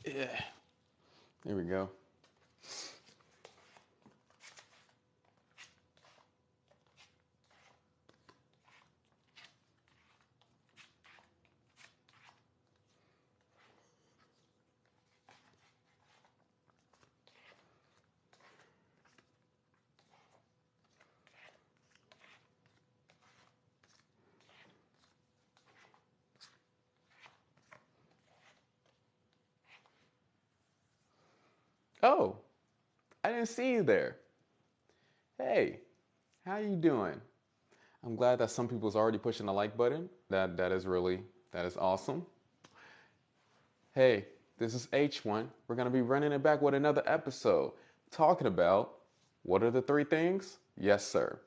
Yeah. There we go. Oh, I didn't see you there. Hey, how you doing? I'm glad that some people's already pushing the like button. That is awesome. Hey, this is H1. We're gonna be running it back with another episode talking about what are the three things? Yes, sir.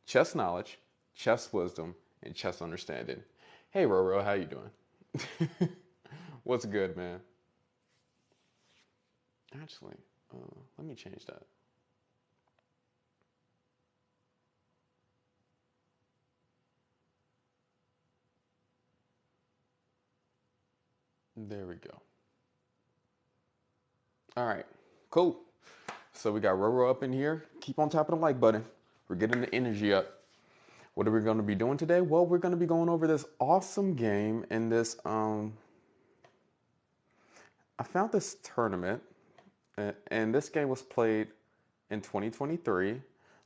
Chess knowledge, chess wisdom, and chess understanding. Hey, Roro, how you doing? What's good, man? Actually, let me change that. There we go. All right, cool. So we got Roro up in here. Keep on tapping the like button. We're getting the energy up. What are we going to be doing today? Well, we're going to be going over this awesome game in this. I found this tournament, and this game was played in 2023.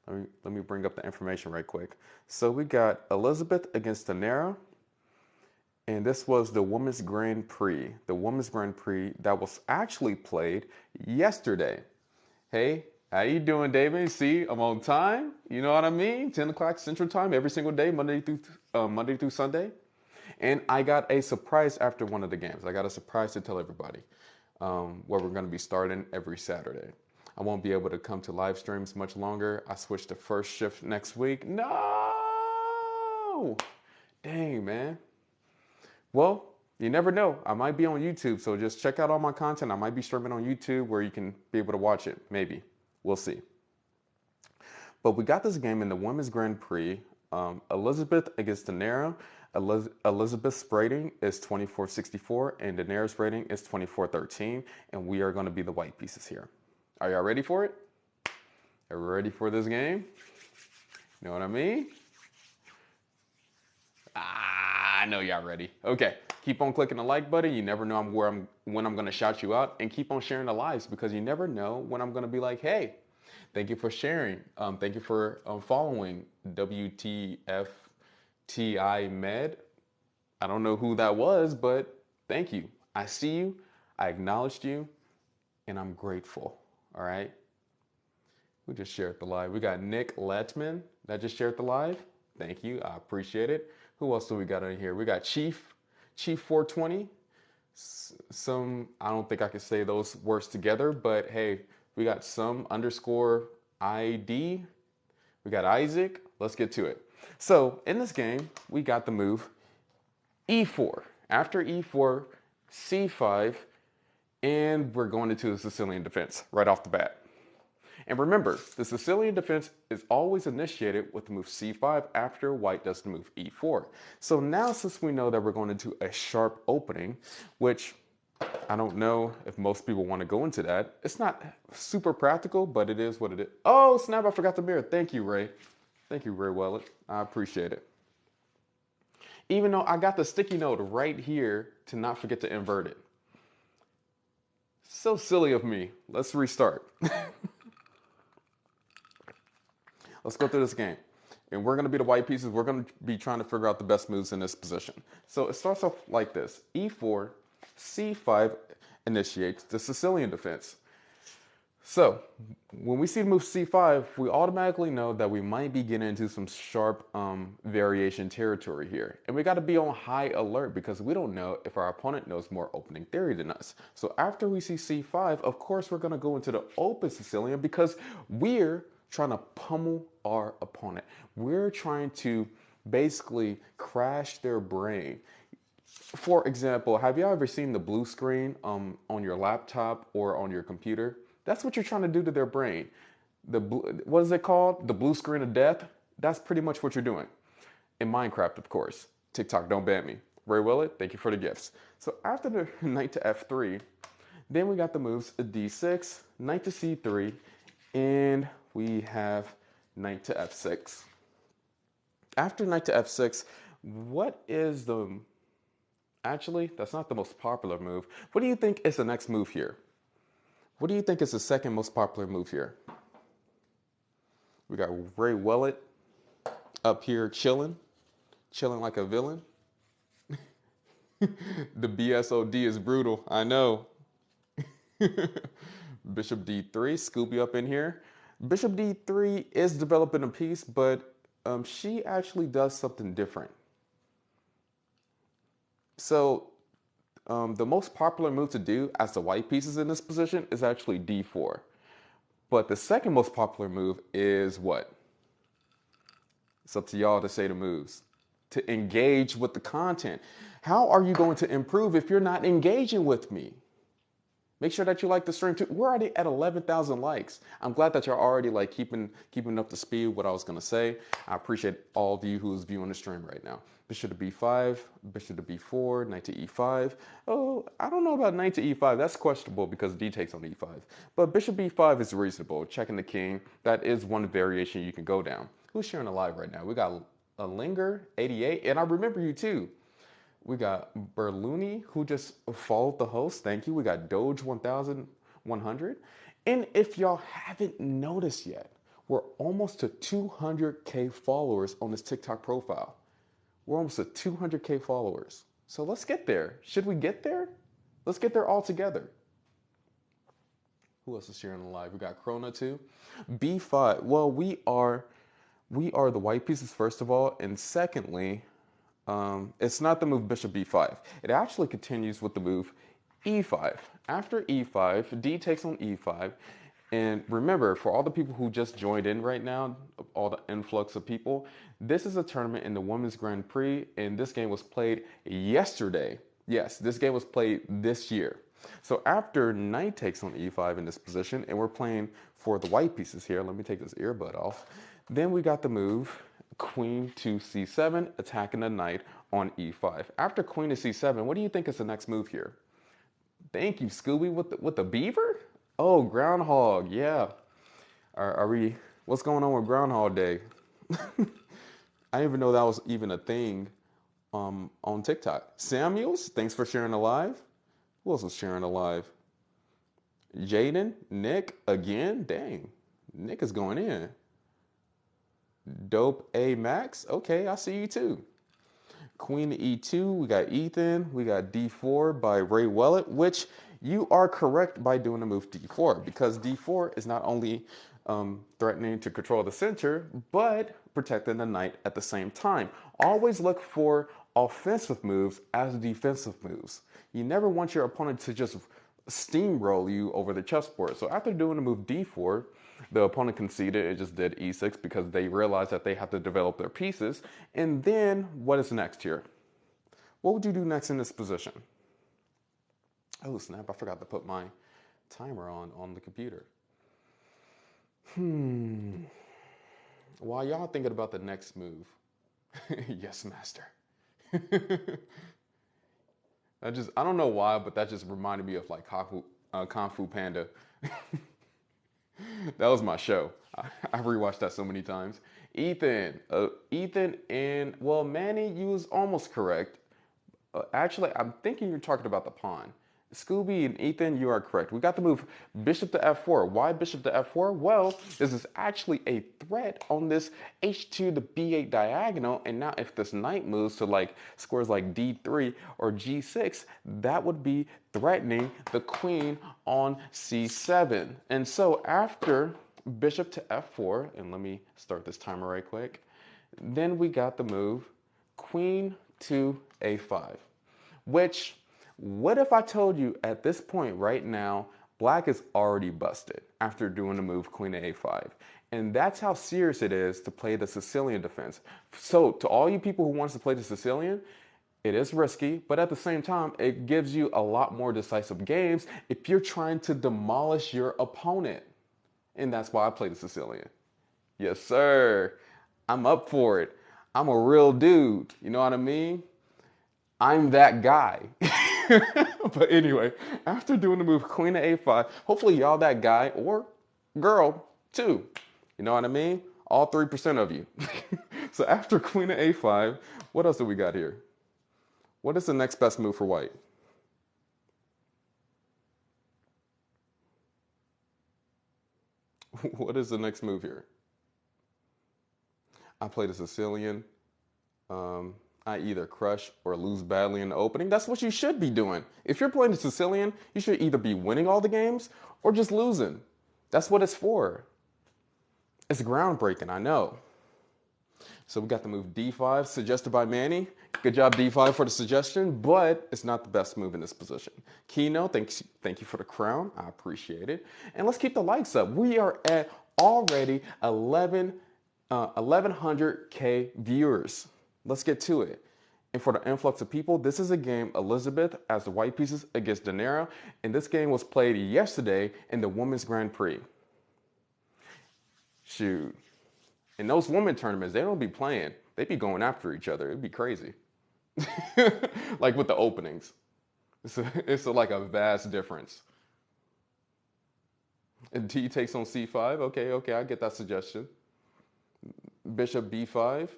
Let me bring up the information right quick. So we got Elizabeth against Tanera, and this was the Women's Grand Prix. The Women's Grand Prix that was actually played yesterday. Hey, how you doing, David? See, I'm on time. You know what I mean? 10 o'clock Central Time every single day, Monday through Sunday. And I got a surprise after one of the games. I got a surprise to tell everybody where we're going to be starting every Saturday. I won't be able to come to live streams much longer. I switched to first shift next week. No! Dang, man. Well, you never know. I might be on YouTube, so just check out all my content. I might be streaming on YouTube where you can be able to watch it. Maybe. We'll see. But we got this game in the Women's Grand Prix. Elizabeth against Tanera. Elizabeth's rating is 2464 and Daenerys' rating is 2413. And we are going to be the white pieces here. Are y'all ready for it? Are we ready for this game? You know what I mean? I know y'all ready. Okay, keep on clicking the like button. You never know when I'm gonna shout you out, and keep on sharing the lives because you never know when I'm gonna be like, hey, thank you for sharing. Thank you for following WTFTI Med. I don't know who that was, but thank you. I see you. I acknowledged you, and I'm grateful. All right. Who just shared the live? We got Nick Letman that just shared the live. Thank you. I appreciate it. Who else do we got in here? We got Chief 420. I don't think I can say those words together, but hey, we got some underscore ID. We got Isaac. Let's get to it. So in this game, we got the move E4. After E4, C5, and we're going into the Sicilian defense right off the bat. And remember, the Sicilian defense is always initiated with the move c5 after white does the move e4. So now since we know that we're going into a sharp opening, which I don't know if most people want to go into that. It's not super practical, but it is what it is. Oh, snap, I forgot the mirror. Thank you, Ray. Thank you, Ray Wellet. I appreciate it. Even though I got the sticky note right here to not forget to invert it. So silly of me. Let's restart. Let's go through this game. And we're going to be the white pieces. We're going to be trying to figure out the best moves in this position. So it starts off like this. E4, C5 initiates the Sicilian defense. So when we see the move C5, we automatically know that we might be getting into some sharp variation territory here. And we got to be on high alert because we don't know if our opponent knows more opening theory than us. So after we see C5, of course, we're going to go into the open Sicilian because we're trying to pummel our opponent. We're trying to basically crash their brain. For example, have you ever seen the blue screen on your laptop or on your computer? That's what you're trying to do to their brain. What is it called? The blue screen of death? That's pretty much what you're doing. In Minecraft, of course. TikTok, don't ban me. Ray Willett, thank you for the gifts. So after the knight to f3, Then we got the moves d6, knight to c3, and we have knight to f6. After knight to f6, what is the... Actually, that's not the most popular move. What do you think is the next move here? What do you think is the second most popular move here? We got Ray Willett up here chilling like a villain. The BSOD is brutal, I know. Bishop d3, Scooby up in here. Bishop d3 is developing a piece, but she actually does something different. So the most popular move to do as the white pieces in this position is actually d4. But the second most popular move is what? It's up to y'all to say the moves. To engage with the content. How are you going to improve if you're not engaging with me? Make sure that you like the stream too. We're already at 11,000 likes. I'm glad that you're already like keeping up to speed what I was gonna say. I appreciate all of you who's viewing the stream right now. Bishop to b5, bishop to b4, knight to e5. Oh, I don't know about knight to e5. That's questionable because d takes on e5. But bishop b5 is reasonable. Checking the king. That is one variation you can go down. Who's sharing a live right now? We got a Linger 88, and I remember you too. We got Berluni, who just followed the host. Thank you. We got Doge 1100. And if y'all haven't noticed yet, we're almost to 200K followers on this TikTok profile. We're almost at 200K followers. So let's get there. Should we get there? Let's get there all together. Who else is sharing the live? We got Krona too. B5. Well, we are the white pieces, first of all. And secondly, it's not the move bishop b5. It actually continues with the move e5. After e5, d takes on e5. And remember, for all the people who just joined in right now, all the influx of people, this is a tournament in the Women's Grand Prix, and this game was played yesterday. Yes, this game was played this year. So after knight takes on e5 in this position, and we're playing for the white pieces here. Let me take this earbud off. Then we got the move queen to c7, attacking the knight on e5. After queen to c7, what do you think is the next move here? Thank you, Scooby, with the beaver? Oh, groundhog, yeah. Are we, what's going on with Groundhog Day? I didn't even know that was even a thing on TikTok. Samuels, thanks for sharing the live. Who else was sharing the live? Jaden, Nick, again? Dang, Nick is going in. Dope A Max. Okay, I see you too. Queen to E2. We got Ethan. We got D4 by Ray Willett, which you are correct by doing the move D4 because D4 is not only threatening to control the center, but protecting the knight at the same time. Always look for offensive moves as defensive moves. You never want your opponent to just steamroll you over the chessboard. So after doing the move D4, the opponent conceded, it just did E6 because they realized that they have to develop their pieces. And then what is next here? What would you do next in this position? Oh snap, I forgot to put my timer on the computer. While y'all thinking about the next move, yes, master. I don't know why, but that just reminded me of like Kung Fu Panda. That was my show. I rewatched that so many times. Ethan, and well, Manny, you was almost correct. Actually, I'm thinking you're talking about the pawn. Scooby and Ethan, you are correct. We got the move bishop to f4. Why bishop to f4? Well, this is actually a threat on this h2 to b8 diagonal. And now if this knight moves to like squares like d3 or g6, that would be threatening the queen on c7. And so after bishop to f4, and let me start this timer right quick, then we got the move queen to a5, which... What if I told you at this point right now, black is already busted after doing the move queen to a5. And that's how serious it is to play the Sicilian defense. So to all you people who wants to play the Sicilian, it is risky, but at the same time, it gives you a lot more decisive games if you're trying to demolish your opponent. And that's why I play the Sicilian. Yes, sir. I'm up for it. I'm a real dude. You know what I mean? I'm that guy. But anyway, after doing the move queen to a5, hopefully y'all that guy or girl too. You know what I mean? All 3% of you. So after queen to a5, what else do we got here? What is the next best move for white? What is the next move here? I played a Sicilian. I either crush or lose badly in the opening. That's what you should be doing. If you're playing a Sicilian, you should either be winning all the games or just losing. That's what it's for. It's groundbreaking, I know. So we got the move d5, suggested by Manny. Good job, d5, for the suggestion, but it's not the best move in this position. Kino, thank you for the crown. I appreciate it. And let's keep the likes up. We are at already 1,100K viewers. Let's get to it. And for the influx of people, this is a game, Elizabeth as the white pieces against Danero. And this game was played yesterday in the Women's Grand Prix. Shoot. In those women tournaments, they don't be playing. They be going after each other. It'd be crazy. Like with the openings. It's like a vast difference. And D takes on c5. Okay, I get that suggestion. Bishop b5.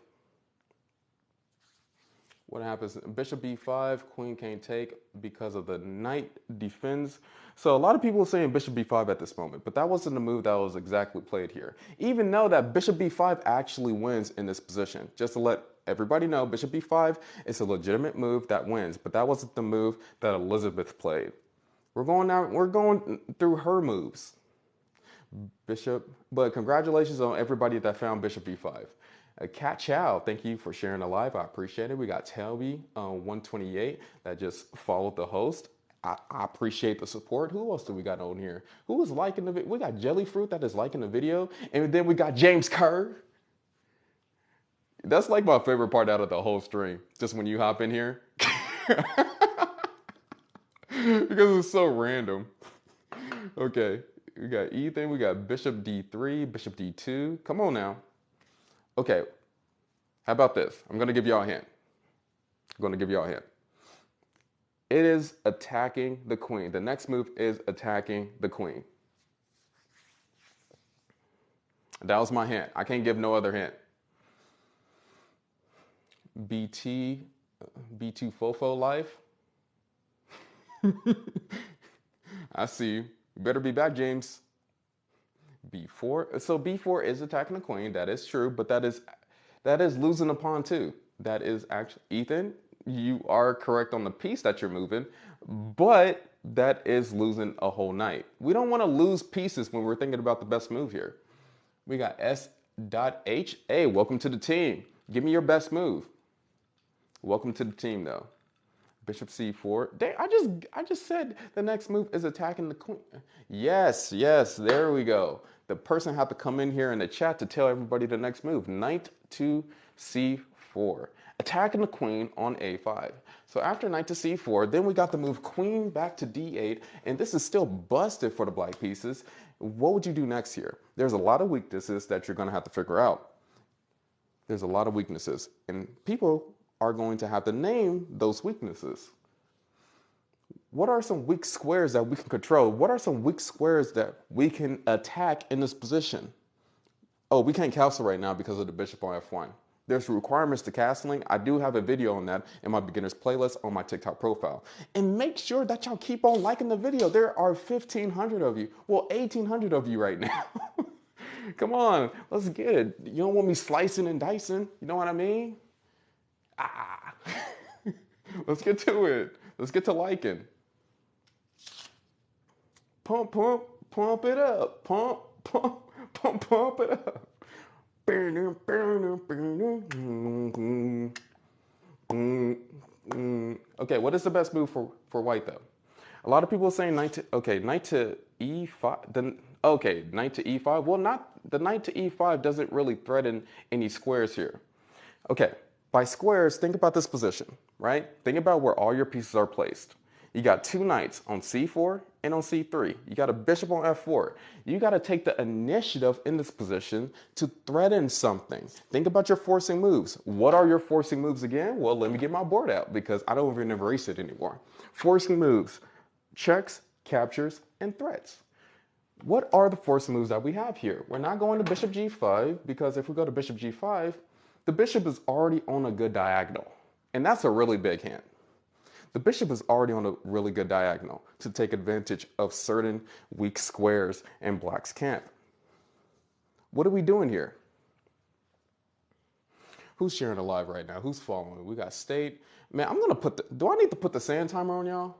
What happens? Bishop b5, queen can't take because of the knight defends. So a lot of people are saying bishop b5 at this moment, but that wasn't the move that was exactly played here. Even though that bishop b5 actually wins in this position. Just to let everybody know, bishop b5 is a legitimate move that wins, but that wasn't the move that Elizabeth played. We're going through her moves. Bishop, but congratulations on everybody that found bishop b5. Cat Chow, thank you for sharing the live. I appreciate it. We got Telby 128 that just followed the host. I appreciate the support. Who else do we got on here? Who is liking the video? We got Jellyfruit that is liking the video. And then we got James Kerr. That's like my favorite part out of the whole stream. Just when you hop in here. Because it's so random. Okay, we got Ethan. We got bishop d3, bishop d2. Come on now. Okay, how about this? I'm going to give y'all a hint. It is attacking the queen. The next move is attacking the queen. That was my hint. I can't give no other hint. B2 Fofo life. I see you. You better be back, James. B4. So B4 is attacking the queen. That is true, but that is losing a pawn too. That is actually, Ethan, you are correct on the piece that you're moving, but that is losing a whole knight. We don't want to lose pieces when we're thinking about the best move here. We got S.H. Hey, welcome to the team. Give me your best move. Welcome to the team though. Bishop c4. I just said the next move is attacking the queen. Yes, there we go. The person had to come in here in the chat to tell everybody the next move. Knight to c4. Attacking the queen on a5. So after knight to c4, then we got the move queen back to d8, and this is still busted for the black pieces. What would you do next here? There's a lot of weaknesses that you're going to have to figure out. There's a lot of weaknesses, and people are going to have to name those weaknesses. What are some weak squares that we can control? What are some weak squares that we can attack in this position? Oh, we can't castle right now because of the bishop on f1. There's requirements to castling. I do have a video on that in my beginners playlist on my TikTok profile. And make sure that y'all keep on liking the video. There are 1,500 of you. Well, 1,800 of you right now. Come on, let's get it. You don't want me slicing and dicing. You know what I mean? Let's get to it. Let's get to liking. Pump it up. Pump it up. Okay, what is the best move for white though? A lot of people are saying knight to e5. Then knight to e5. Well, the knight to e5 doesn't really threaten any squares here. Okay, by squares, think about this position, right? Think about where all your pieces are placed. You got two knights on c4 and on c3. You got a bishop on f4. You got to take the initiative in this position to threaten something. Think about your forcing moves. What are your forcing moves again? Well, let me get my board out because I don't even erase it anymore. Forcing moves, checks, captures, and threats. What are the forcing moves that we have here? We're not going to bishop g5 because if we go to bishop g5, the bishop is already on a good diagonal. And that's a really big hint. The bishop is already on a really good diagonal to take advantage of certain weak squares in black's camp. What are we doing here? Who's sharing a live right now? Who's following? We got State. Man, I'm gonna put do I need to put the sand timer on y'all?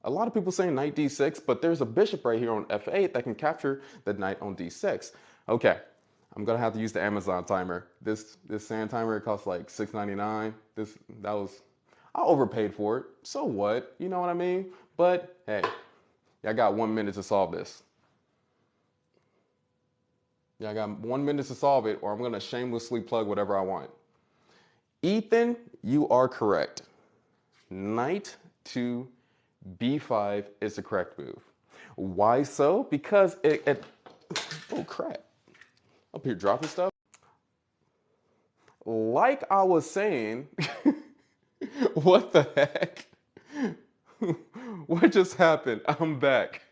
A lot of people saying knight d6, but there's a bishop right here on f8 that can capture the knight on d6. Okay, I'm gonna have to use the Amazon timer. This sand timer, it costs like $6.99. I overpaid for it. So what? You know what I mean? But hey, I got 1 minute to solve this. Yeah, I got 1 minute to solve it, or I'm gonna shamelessly plug whatever I want. Ethan, you are correct. Knight to b5 is the correct move. Why so? Because oh crap. Up here dropping stuff. Like I was saying, what the heck? What just happened? I'm back.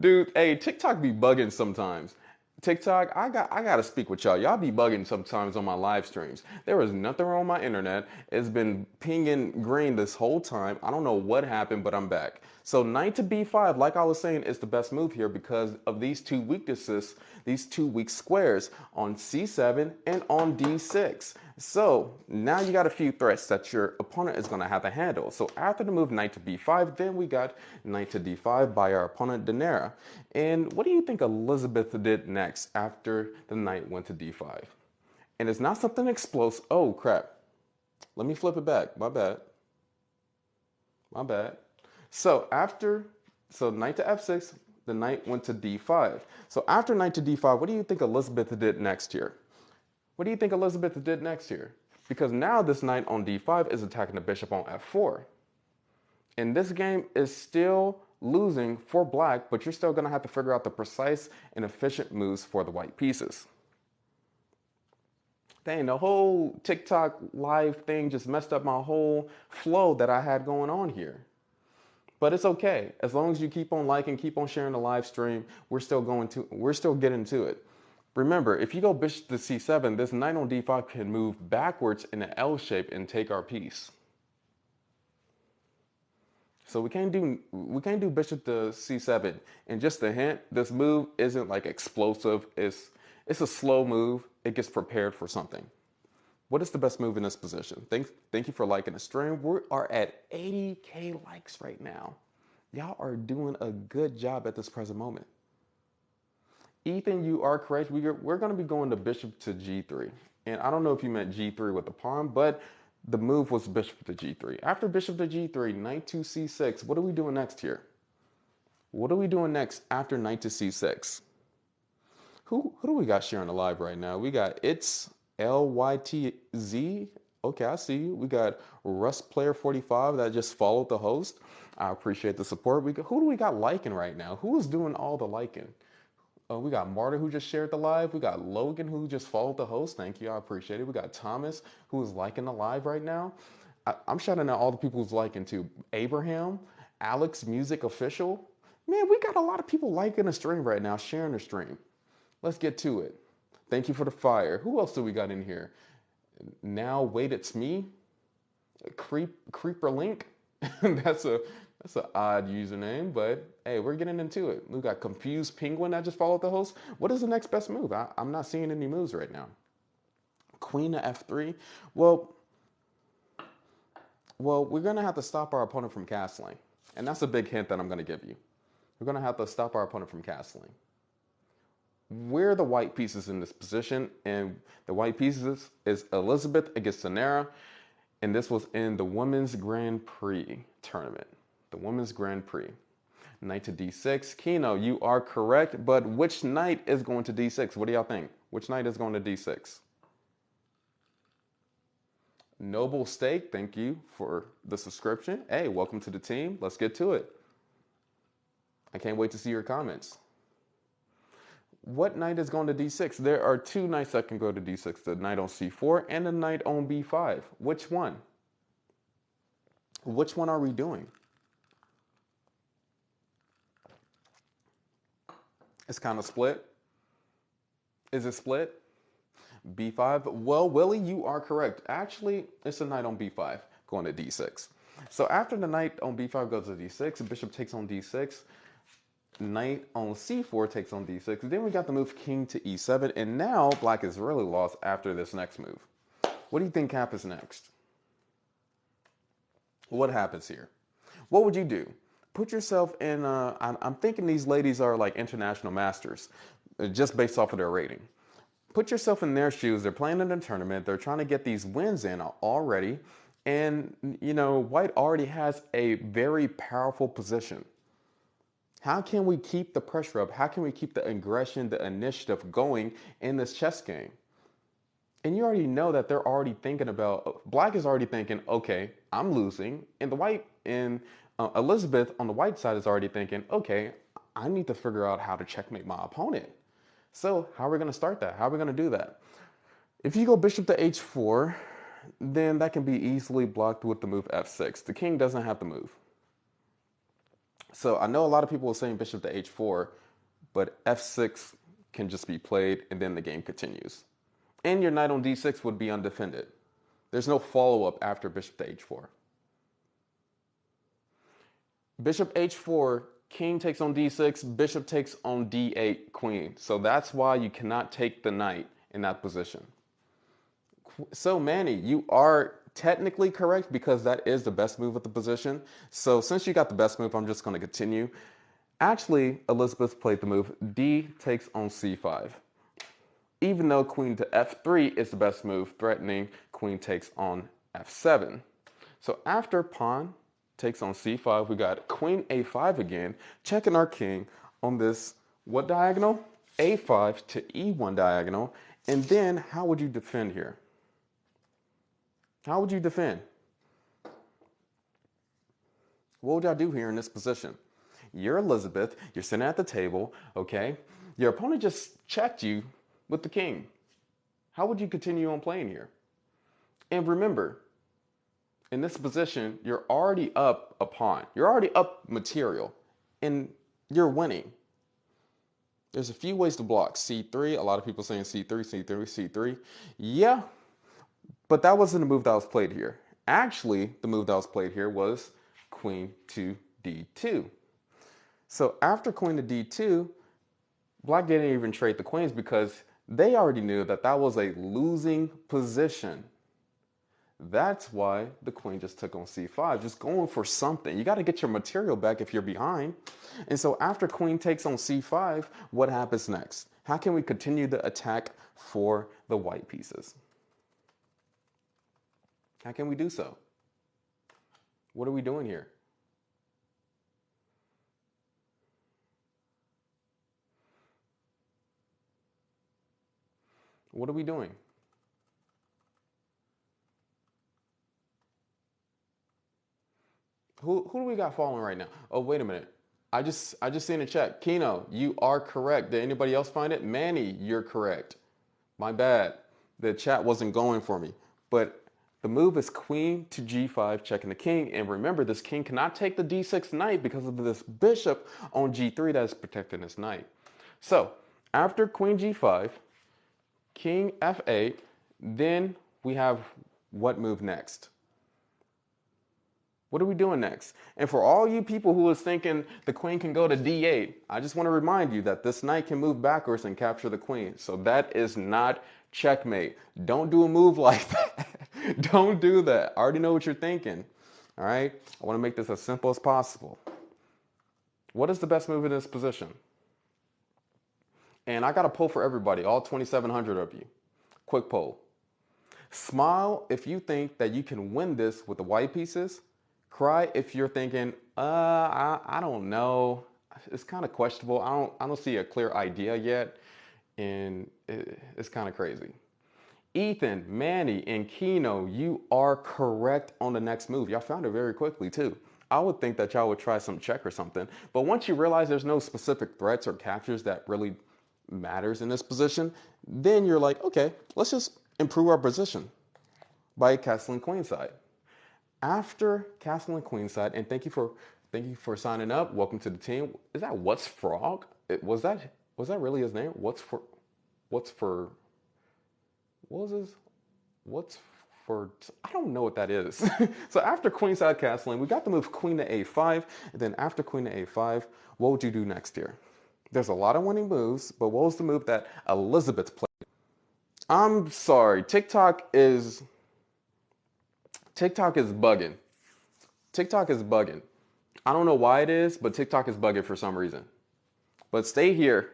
Dude, hey, TikTok be bugging sometimes. TikTok, I gotta speak with y'all. Y'all be bugging sometimes on my live streams. There is nothing wrong with my internet. It's been pinging green this whole time. I don't know what happened, but I'm back. So knight to b5, like I was saying, is the best move here because of these two weaknesses, these two weak squares on c7 and on d6. So now you got a few threats that your opponent is gonna have to handle. So after the move knight to b5, then we got knight to d5 by our opponent Danera. And what do you think Elizabeth did next after the knight went to d5? And it's not something explosive. Oh crap. Let me flip it back. My bad. My bad. So knight to f6, the knight went to d5. So after knight to d5, what do you think Elizabeth did next here? What do you think Elizabeth did next here? Because now this knight on d5 is attacking the bishop on f4. And this game is still losing for black, but you're still going to have to figure out the precise and efficient moves for the white pieces. Dang, the whole TikTok live thing just messed up my whole flow that I had going on here. But it's okay. As long as you keep on liking, keep on sharing the live stream, we're still getting to it. Remember, if you go bishop to c7, this knight on d5 can move backwards in an L shape and take our piece. So we can't do bishop to c7. And just a hint, this move isn't like explosive. It's a slow move. It gets prepared for something. What is the best move in this position? Thank you for liking the stream. We are at 80K likes right now. Y'all are doing a good job at this present moment. Ethan, you are correct. We're going to be going to bishop to g3. And I don't know if you meant g3 with the pawn, but the move was bishop to g3. After bishop to g3, knight to c6. What are we doing next here? What are we doing next after knight to c6? Who do we got sharing the live right now? We got It's LYTZ. Okay, I see you. We got Rust Player 45 that just followed the host. I appreciate the support. Who do we got liking right now? Who is doing all the liking? We got Marta who just shared the live. We got Logan who just followed the host. Thank you. I appreciate it. We got Thomas who is liking the live right now. I'm shouting out all the people who's liking too. Abraham, Alex Music Official. Man, we got a lot of people liking the stream right now, sharing the stream. Let's get to it. Thank you for the fire. Who else do we got in here? Now, wait, it's me. Creeper Link. That's an odd username, but hey, we're getting into it. We got Confused Penguin that just followed the host. What is the next best move? I'm not seeing any moves right now. Queen to f3. Well, we're going to have to stop our opponent from castling. And that's a big hint that I'm going to give you. We're going to have to stop our opponent from castling. We're the white pieces in this position, and the white pieces is Elizabeth against Danera, and this was in the Women's Grand Prix tournament. The Women's Grand Prix. Knight to d6. Kino, you are correct, but which knight is going to d6? What do y'all think? Which knight is going to d6? Noble Steak, thank you for the subscription. Hey, welcome to the team. Let's get to it. I can't wait to see your comments. What knight is going to d6? There are two knights that can go to d6, the knight on c4 and the knight on b5. Which one? Which one are we doing? It's kind of split. Is it split? b5? Well, Willie, you are correct. Actually, it's a knight on b5 going to d6. So after the knight on b5 goes to d6, bishop takes on d6, knight on c4 takes on d6. Then we got the move king to e7, and now black is really lost after this next move. What do you think happens next? What happens here? What would you do? Put yourself in, I'm thinking these ladies are like international masters, just based off of their rating. Put yourself in their shoes. They're playing in a tournament. They're trying to get these wins in already. And, you know, white already has a very powerful position. How can we keep the pressure up? How can we keep the aggression, the initiative going in this chess game? And you already know that they're already thinking about, black is already thinking, okay, I'm losing. And the white, and Elizabeth on the white side is already thinking, okay, I need to figure out how to checkmate my opponent. So how are we going to start that? How are we going to do that? If you go bishop to h4, then that can be easily blocked with the move f6. The king doesn't have to move. So I know a lot of people are saying bishop to h4, but f6 can just be played and then the game continues. And your knight on d6 would be undefended. There's no follow-up after bishop to h4. Bishop h4, king takes on d6, bishop takes on d8, queen. So that's why you cannot take the knight in that position. So Manny, you are technically correct because that is the best move at the position. So since you got the best move, I'm just going to continue. Actually, Elizabeth played the move d takes on c5. Even though queen to f3 is the best move, threatening queen takes on f7. So after pawn takes on c5, we got queen a5 again, checking our king on this, what diagonal? a5 to e1 diagonal. And then how would you defend here? How would you defend? What would y'all do here in this position? You're Elizabeth, you're sitting at the table, okay? Your opponent just checked you with the king. How would you continue on playing here? And remember, in this position, you're already up a pawn. You're already up material, and you're winning. There's a few ways to block. c3, a lot of people saying c3, c3, c3. Yeah, but that wasn't the move that was played here. Actually, the move that was played here was queen to d2. So after queen to d2, black didn't even trade the queens because they already knew that that was a losing position. That's why the queen just took on c5, just going for something. You got to get your material back if you're behind. And so after queen takes on c5, what happens next? How can we continue the attack for the white pieces? How can we do so? What are we doing here? What are we doing? Who do we got falling right now? Oh, wait a minute. I just seen a check. Kino, you are correct. Did anybody else find it? Manny, you're correct. My bad. The chat wasn't going for me. But the move is queen to g5, checking the king. And remember, this king cannot take the d6 knight because of this bishop on g3 that is protecting this knight. So after queen g5, king f8, then we have what move next? What are we doing next? And for all you people who is thinking the queen can go to d8, I just want to remind you that this knight can move backwards and capture the queen. So that is not checkmate. Don't do a move like that. Don't do that. I already know what you're thinking. All right? I want to make this as simple as possible. What is the best move in this position? And I got a poll for everybody, all 2,700 of you. Quick poll. Smile if you think that you can win this with the white pieces. Cry if you're thinking, I don't know. It's kind of questionable. I don't see a clear idea yet. And it's kind of crazy. Ethan, Manny, and Kino, you are correct on the next move. Y'all found it very quickly too. I would think that y'all would try some check or something. But once you realize there's no specific threats or captures that really matters in this position, then you're like, okay, let's just improve our position by castling queenside. After castling queenside, and thank you for signing up. Welcome to the team. Is that What's Frog? Was that really his name? What's for what was his? What's for? I don't know what that is. So after queenside castling, we got the move queen to a5, and then after queen to a5, what would you do next here? There's a lot of winning moves, but what was the move that Elizabeth played? I'm sorry, TikTok is bugging. TikTok is bugging. I don't know why it is, but TikTok is bugging for some reason. But stay here.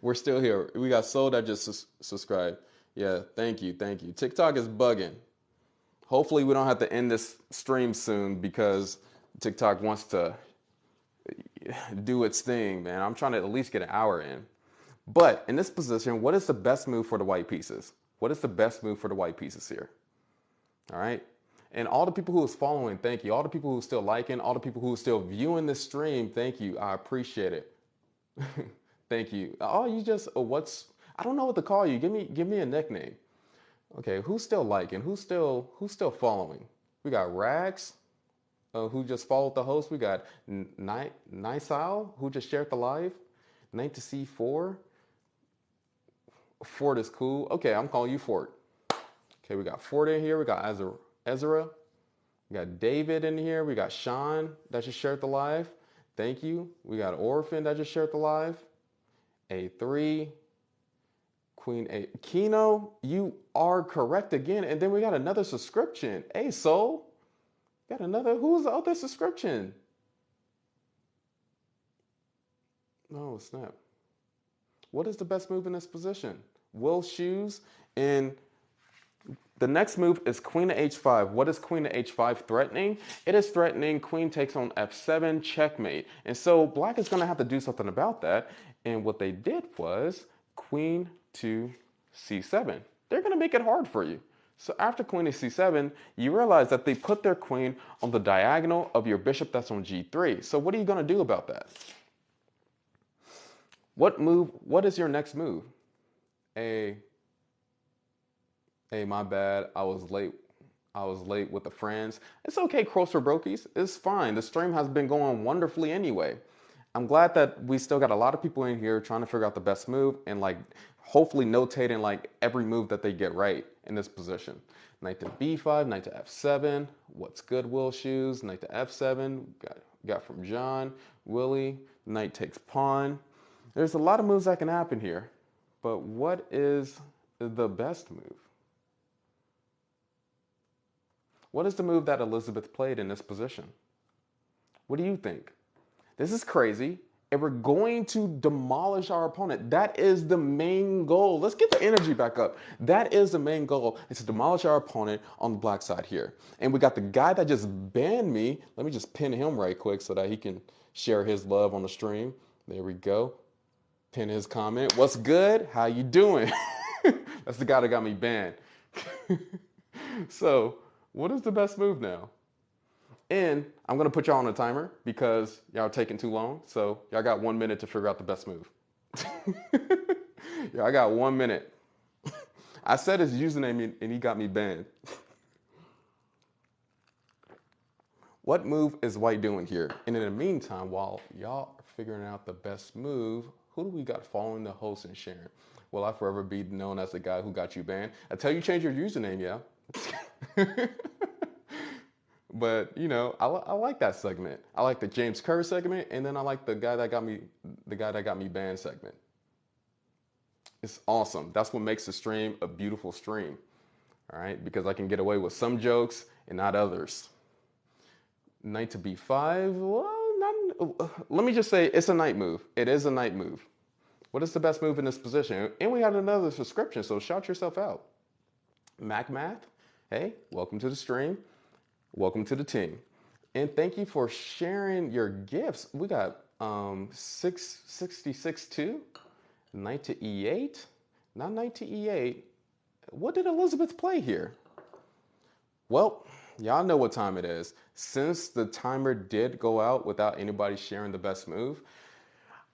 We're still here. We got Soul that just subscribed. Yeah, thank you. TikTok is bugging. Hopefully we don't have to end this stream soon because TikTok wants to do its thing, man. I'm trying to at least get an hour in. But in this position, what is the best move for the white pieces? What is the best move for the white pieces here? All right. And all the people who is following, thank you. All the people who are still liking, all the people who are still viewing this stream, thank you. I appreciate it. Thank you. Oh, you just, I don't know what to call you. Give me a nickname. Okay, who's still liking? Who's still following? We got Rags, who just followed the host. We got Nisal, who just shared the live. Knight to C4. Fort is cool. Okay, I'm calling you Fort. Okay, we got Fort in here. We got Ezra. We got David in here. We got Sean that just shared the live. Thank you. We got Orphan that just shared the live. A3. Queen A. Kino, you are correct again. And then we got another subscription. Hey, Soul. Got another. Who's the other subscription? Oh, snap. What is the best move in this position? Will Shoes. And the next move is queen to h5. What is queen to h5 threatening? It is threatening queen takes on f7, checkmate. And so black is going to have to do something about that. And what they did was queen to c7. They're going to make it hard for you. So after queen to c7, you realize that they put their queen on the diagonal of your bishop that's on g3. So what are you going to do about that? What is your next move? Hey, my bad. I was late with the friends. It's okay, Crosser Brokies. It's fine. The stream has been going wonderfully anyway. I'm glad that we still got a lot of people in here trying to figure out the best move and like hopefully notating like every move that they get right in this position. Knight to b5, knight to f7. What's good, Will Shoes? Knight to f7. Got from John. Willie. Knight takes pawn. There's a lot of moves that can happen here. But what is the best move? What is the move that Elizabeth played in this position? What do you think? This is crazy, and we're going to demolish our opponent. That is the main goal. Let's get the energy back up. That is the main goal, is to demolish our opponent on the black side here. And we got the guy that just banned me. Let me just pin him right quick so that he can share his love on the stream. There we go. Pin his comment. What's good? How you doing? That's the guy that got me banned. So, what is the best move now? And I'm going to put y'all on a timer because y'all are taking too long. So y'all got 1 minute to figure out the best move. Y'all got 1 minute. I said his username and he got me banned. What move is white doing here? And in the meantime, while y'all are figuring out the best move, who do we got following the host and sharing? Will I forever be known as the guy who got you banned? Until you change your username, yeah. But you know, I like that segment. I like the James Kerr segment, and then I like the guy that got me banned segment. It's awesome. That's what makes the stream a beautiful stream. All right, because I can get away with some jokes and not others. Knight to b5. Well, let me just say it's a knight move. It is a knight move. What is the best move in this position? And we had another subscription, so shout yourself out. Mac Math, hey, welcome to the stream. Welcome to the team. And thank you for sharing your gifts. We got 666-2, knight to e8, not knight to e8. What did Elizabeth play here? Well, y'all know what time it is. since the timer did go out without anybody sharing the best move,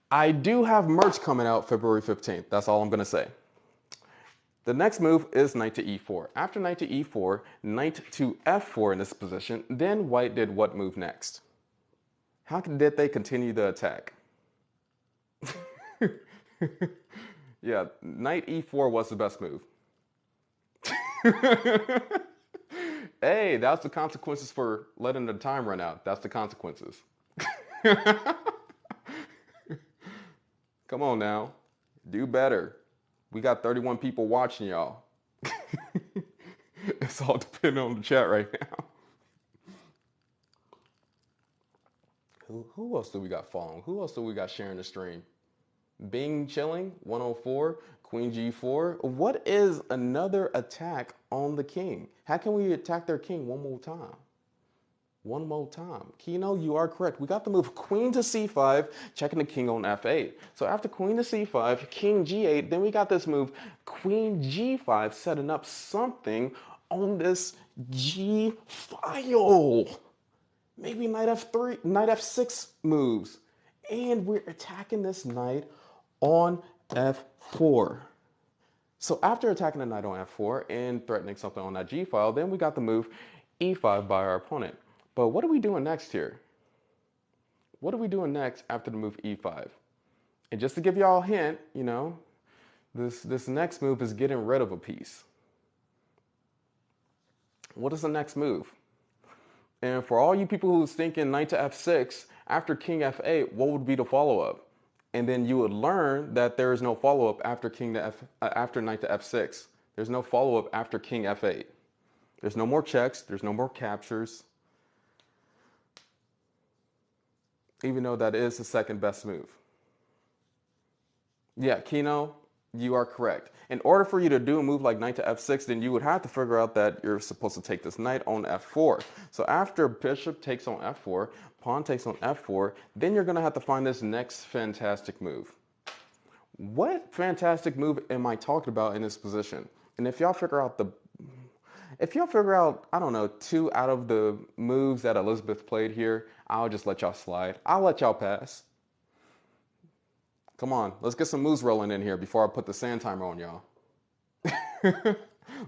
I do have merch coming out February 15th. That's all I'm going to say. The next move is knight to e4. After knight to e4, knight to f4 in this position, then white did what move next? How did they continue the attack? Yeah, knight e4 was the best move. Hey, that's the consequences for letting the time run out. That's the consequences. Come on now, do better. We got 31 people watching y'all. It's all depending on the chat right now. Who else do we got following? Who else do we got sharing the stream? Bing chilling, 104, queen g4. What is another attack on the king? How can we attack their king one more time? One more time. Kino, you are correct. We got the move queen to c5, checking the king on f8. So after queen to c5, king g8, then we got this move queen g5, setting up something on this g file. Maybe knight f3, knight f6 moves. And we're attacking this knight on f4. So after attacking the knight on f4 and threatening something on that g file, then we got the move e5 by our opponent. But what are we doing next here? What are we doing next after the move e5? And just to give y'all a hint, you know, this next move is getting rid of a piece. What is the next move? And for all you people who's thinking knight to f6, after king f8, what would be the follow-up? And then you would learn that there is no follow-up after after knight to f6. There's no follow-up after king f8. There's no more checks. There's no more captures. Even though that is the second best move. Yeah, Kino, you are correct. In order for you to do a move like knight to f6, then you would have to figure out that you're supposed to take this knight on f4. So after bishop takes on f4, pawn takes on f4, then you're going to have to find this next fantastic move. What fantastic move am I talking about in this position? And if y'all figure out, I don't know, 2 out of the moves that Elizabeth played here, I'll just let y'all slide. I'll let y'all pass. Come on, let's get some moves rolling in here before I put the sand timer on y'all.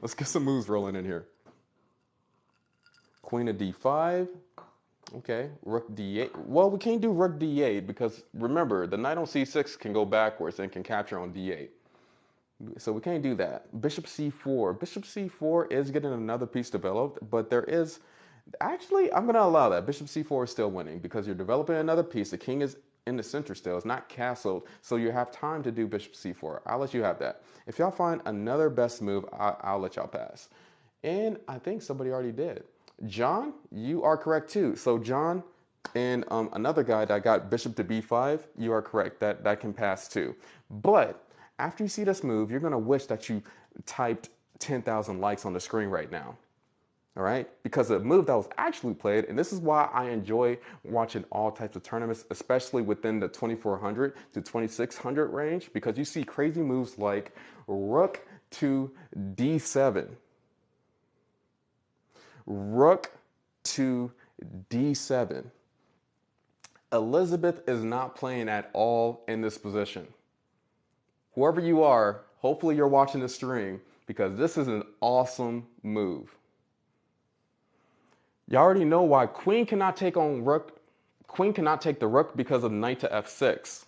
Let's get some moves rolling in here. Queen to d5. Okay, rook d8. Well, we can't do rook d8 because remember, the knight on c6 can go backwards and can capture on d8. So we can't do that. Bishop c4. Bishop c4 is getting another piece developed, but there is... Actually, I'm going to allow that. Bishop c4 is still winning because you're developing another piece. The king is in the center still. It's not castled, so you have time to do bishop c4. I'll let you have that. If y'all find another best move, I'll let y'all pass. And I think somebody already did. John, you are correct too. So John and another guy that got bishop to b5, you are correct. That can pass too. But after you see this move, you're going to wish that you typed 10,000 likes on the screen right now. All right, because the move that was actually played, and this is why I enjoy watching all types of tournaments, especially within the 2400 to 2600 range, because you see crazy moves like rook to d7, rook to d7. Elizabeth is not playing at all in this position. Whoever you are, hopefully you're watching the stream because this is an awesome move. You already know why queen cannot take on rook. Queen cannot take the rook because of knight to f6.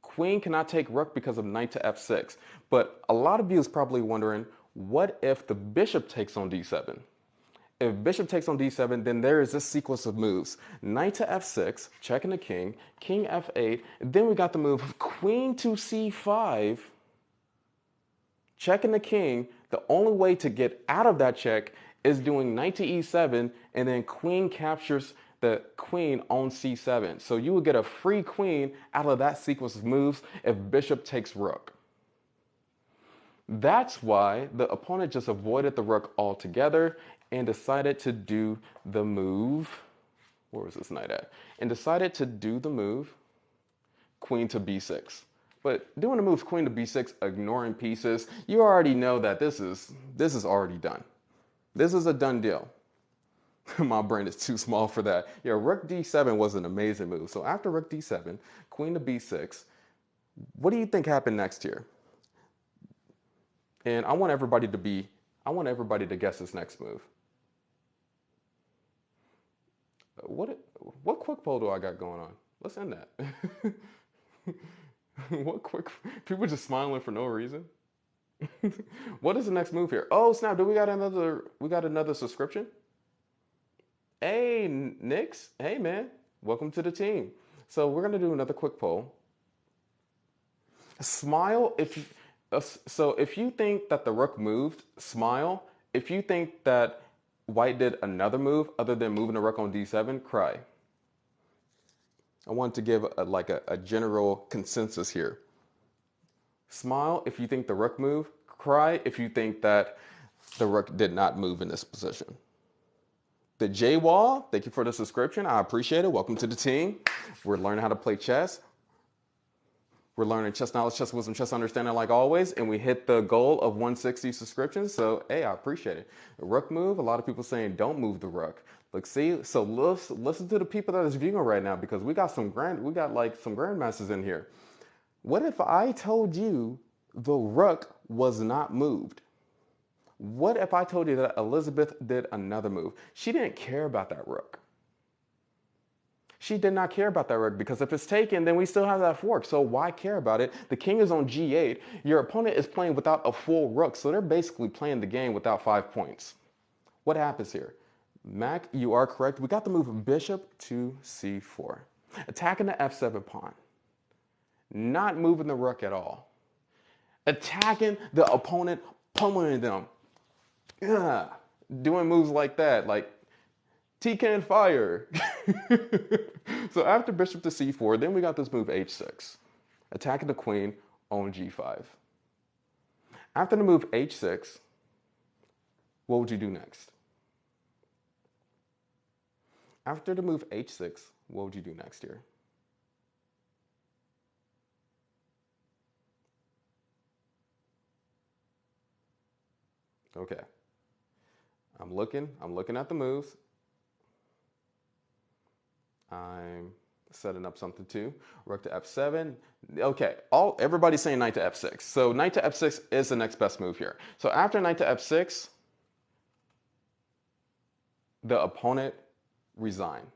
Queen cannot take rook because of knight to f6. But a lot of you is probably wondering, what if the bishop takes on d7? If bishop takes on d7, then there is this sequence of moves. Knight to f6, checking the king, king f8, then we got the move queen to c5, checking the king. The only way to get out of that check is doing knight to e7, and then queen captures the queen on c7. So you would get a free queen out of that sequence of moves if bishop takes rook. That's why the opponent just avoided the rook altogether and decided to do the move. Where was this knight at? And decided to do the move queen to b6. But doing the move queen to b6, ignoring pieces, you already know that this is already done. This is a done deal. My brain is too small for that. Yeah, rook d7 was an amazing move. So after rook d7, queen to b6, what do you think happened next here? And I want everybody to guess this next move. What quick poll do I got going on? Let's end that. What quick, people just smiling for no reason. What is the next move here? Oh snap! We got another subscription. Hey Nix, hey man, welcome to the team. So we're gonna do another quick poll. Smile if you think that the rook moved, smile. If you think that white did another move other than moving the rook on d7, cry. I want to give a general consensus here. Smile if you think the rook moved, cry if you think that the rook did not move in this position. The J Wall, thank you for the subscription. I appreciate it. Welcome to the team. We're learning how to play chess. We're learning chess knowledge, chess wisdom, chess understanding like always, and we hit the goal of 160 subscriptions. So, hey, I appreciate it. The rook move, a lot of people saying don't move the rook. Look, see, so listen to the people that is viewing right now because we got some grandmasters in here. What if I told you the rook was not moved? What if I told you that Elizabeth did another move? She didn't care about that rook. She did not care about that rook because if it's taken, then we still have that fork. So why care about it? The king is on g8. Your opponent is playing without a full rook. So they're basically playing the game without 5 points. What happens here? Mac, you are correct. We got the move bishop to c4. Attacking the f7 pawn. Not moving the rook at all. Attacking the opponent, pummeling them. Yeah. Doing moves like that, like TK and fire. So after bishop to c4, then we got this move h6. Attacking the queen on g5. After the move h6, what would you do next? After the move h6, what would you do next here? Okay. I'm looking at the moves. I'm setting up something too. Rook to f7. Okay, everybody's saying knight to f6. So knight to f6 is the next best move here. So after knight to f6, the opponent resigned.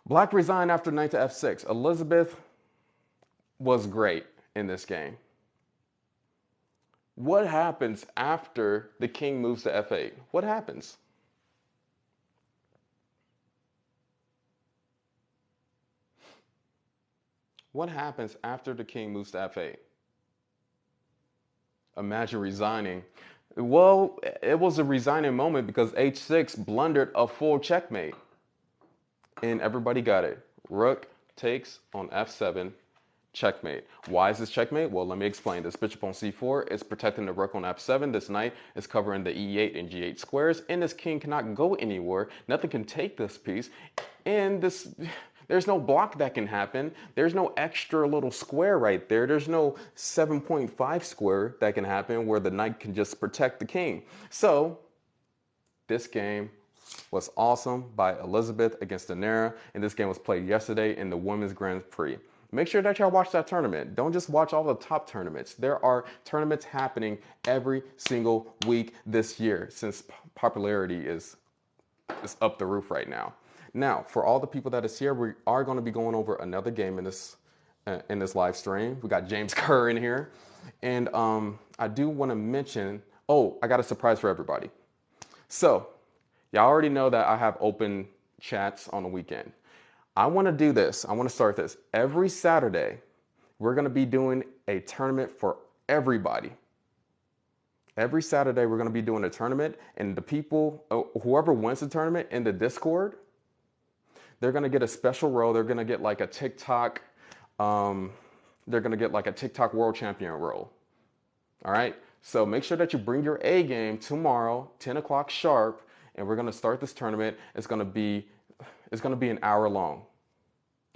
Black resigned after knight to f6. Elizabeth was great in this game. What happens after the king moves to f8? What happens? What happens after the king moves to f8? Imagine resigning. Well, it was a resigning moment because h6 blundered a full checkmate. And everybody got it. Rook takes on f7, checkmate. Why is this checkmate? Well, let me explain. This bishop on c4 is protecting the rook on f7. This knight is covering the e8 and g8 squares. And this king cannot go anywhere. Nothing can take this piece. And there's no block that can happen. There's no extra little square right there. There's no 7.5 square that can happen where the knight can just protect the king. So this game was awesome by Elizabeth against Danera, and this game was played yesterday in the Women's Grand Prix. Make sure that y'all watch that tournament. Don't just watch all the top tournaments. There are tournaments happening every single week this year since popularity is up the roof right now. Now, for all the people that is here, we are going to be going over another game in this live stream. We got James Kerr in here, and I do want to mention. Oh, I got a surprise for everybody. So, y'all already know that I have open chats on the weekend. I want to do this. I want to start this. Every Saturday, we're going to be doing a tournament for everybody. Every Saturday, we're going to be doing a tournament, and the people, whoever wins the tournament in the Discord, they're going to get a special role. They're going to get like a TikTok, world champion role. All right. So make sure that you bring your A game tomorrow, 10 o'clock sharp, and we're going to start this tournament. It's going to be an hour long.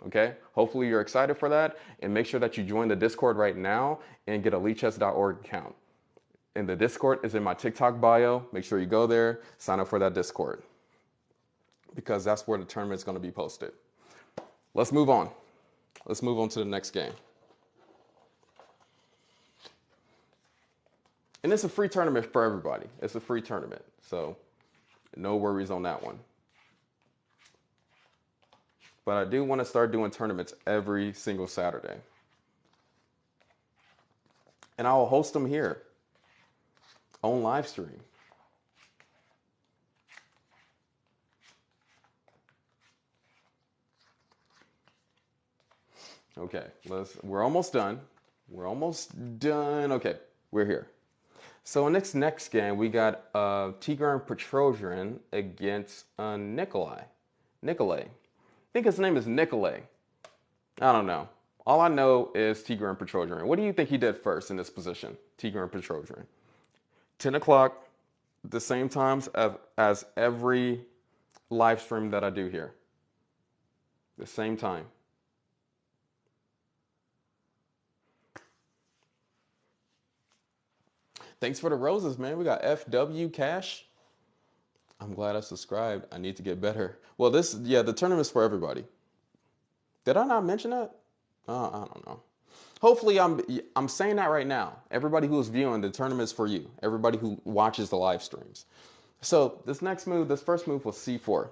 Okay. Hopefully you're excited for that, and make sure that you join the Discord right now and get a leechess.org account. And the Discord is in my TikTok bio. Make sure you go there, sign up for that Discord, because that's where the tournament is going to be posted. Let's move on. Let's move on to the next game. And it's a free tournament for everybody. It's a free tournament, so no worries on that one. But I do want to start doing tournaments every single Saturday. And I will host them here on live stream. Okay, we're almost done. We're almost done. Okay, we're here. So in this next game, we got Tigran Petrosian against Nikolai. I think his name is Nikolai. I don't know. All I know is Tigran Petrosian. What do you think he did first in this position? Tigran Petrosian. 10 o'clock, the same times as every live stream that I do here. The same time. Thanks for the roses, man. We got FW Cash. I'm glad I subscribed. I need to get better. Well, the tournament's for everybody. Did I not mention that? I don't know. Hopefully, I'm saying that right now. Everybody who's viewing, the tournament's for you. Everybody who watches the live streams. So this first move was C4.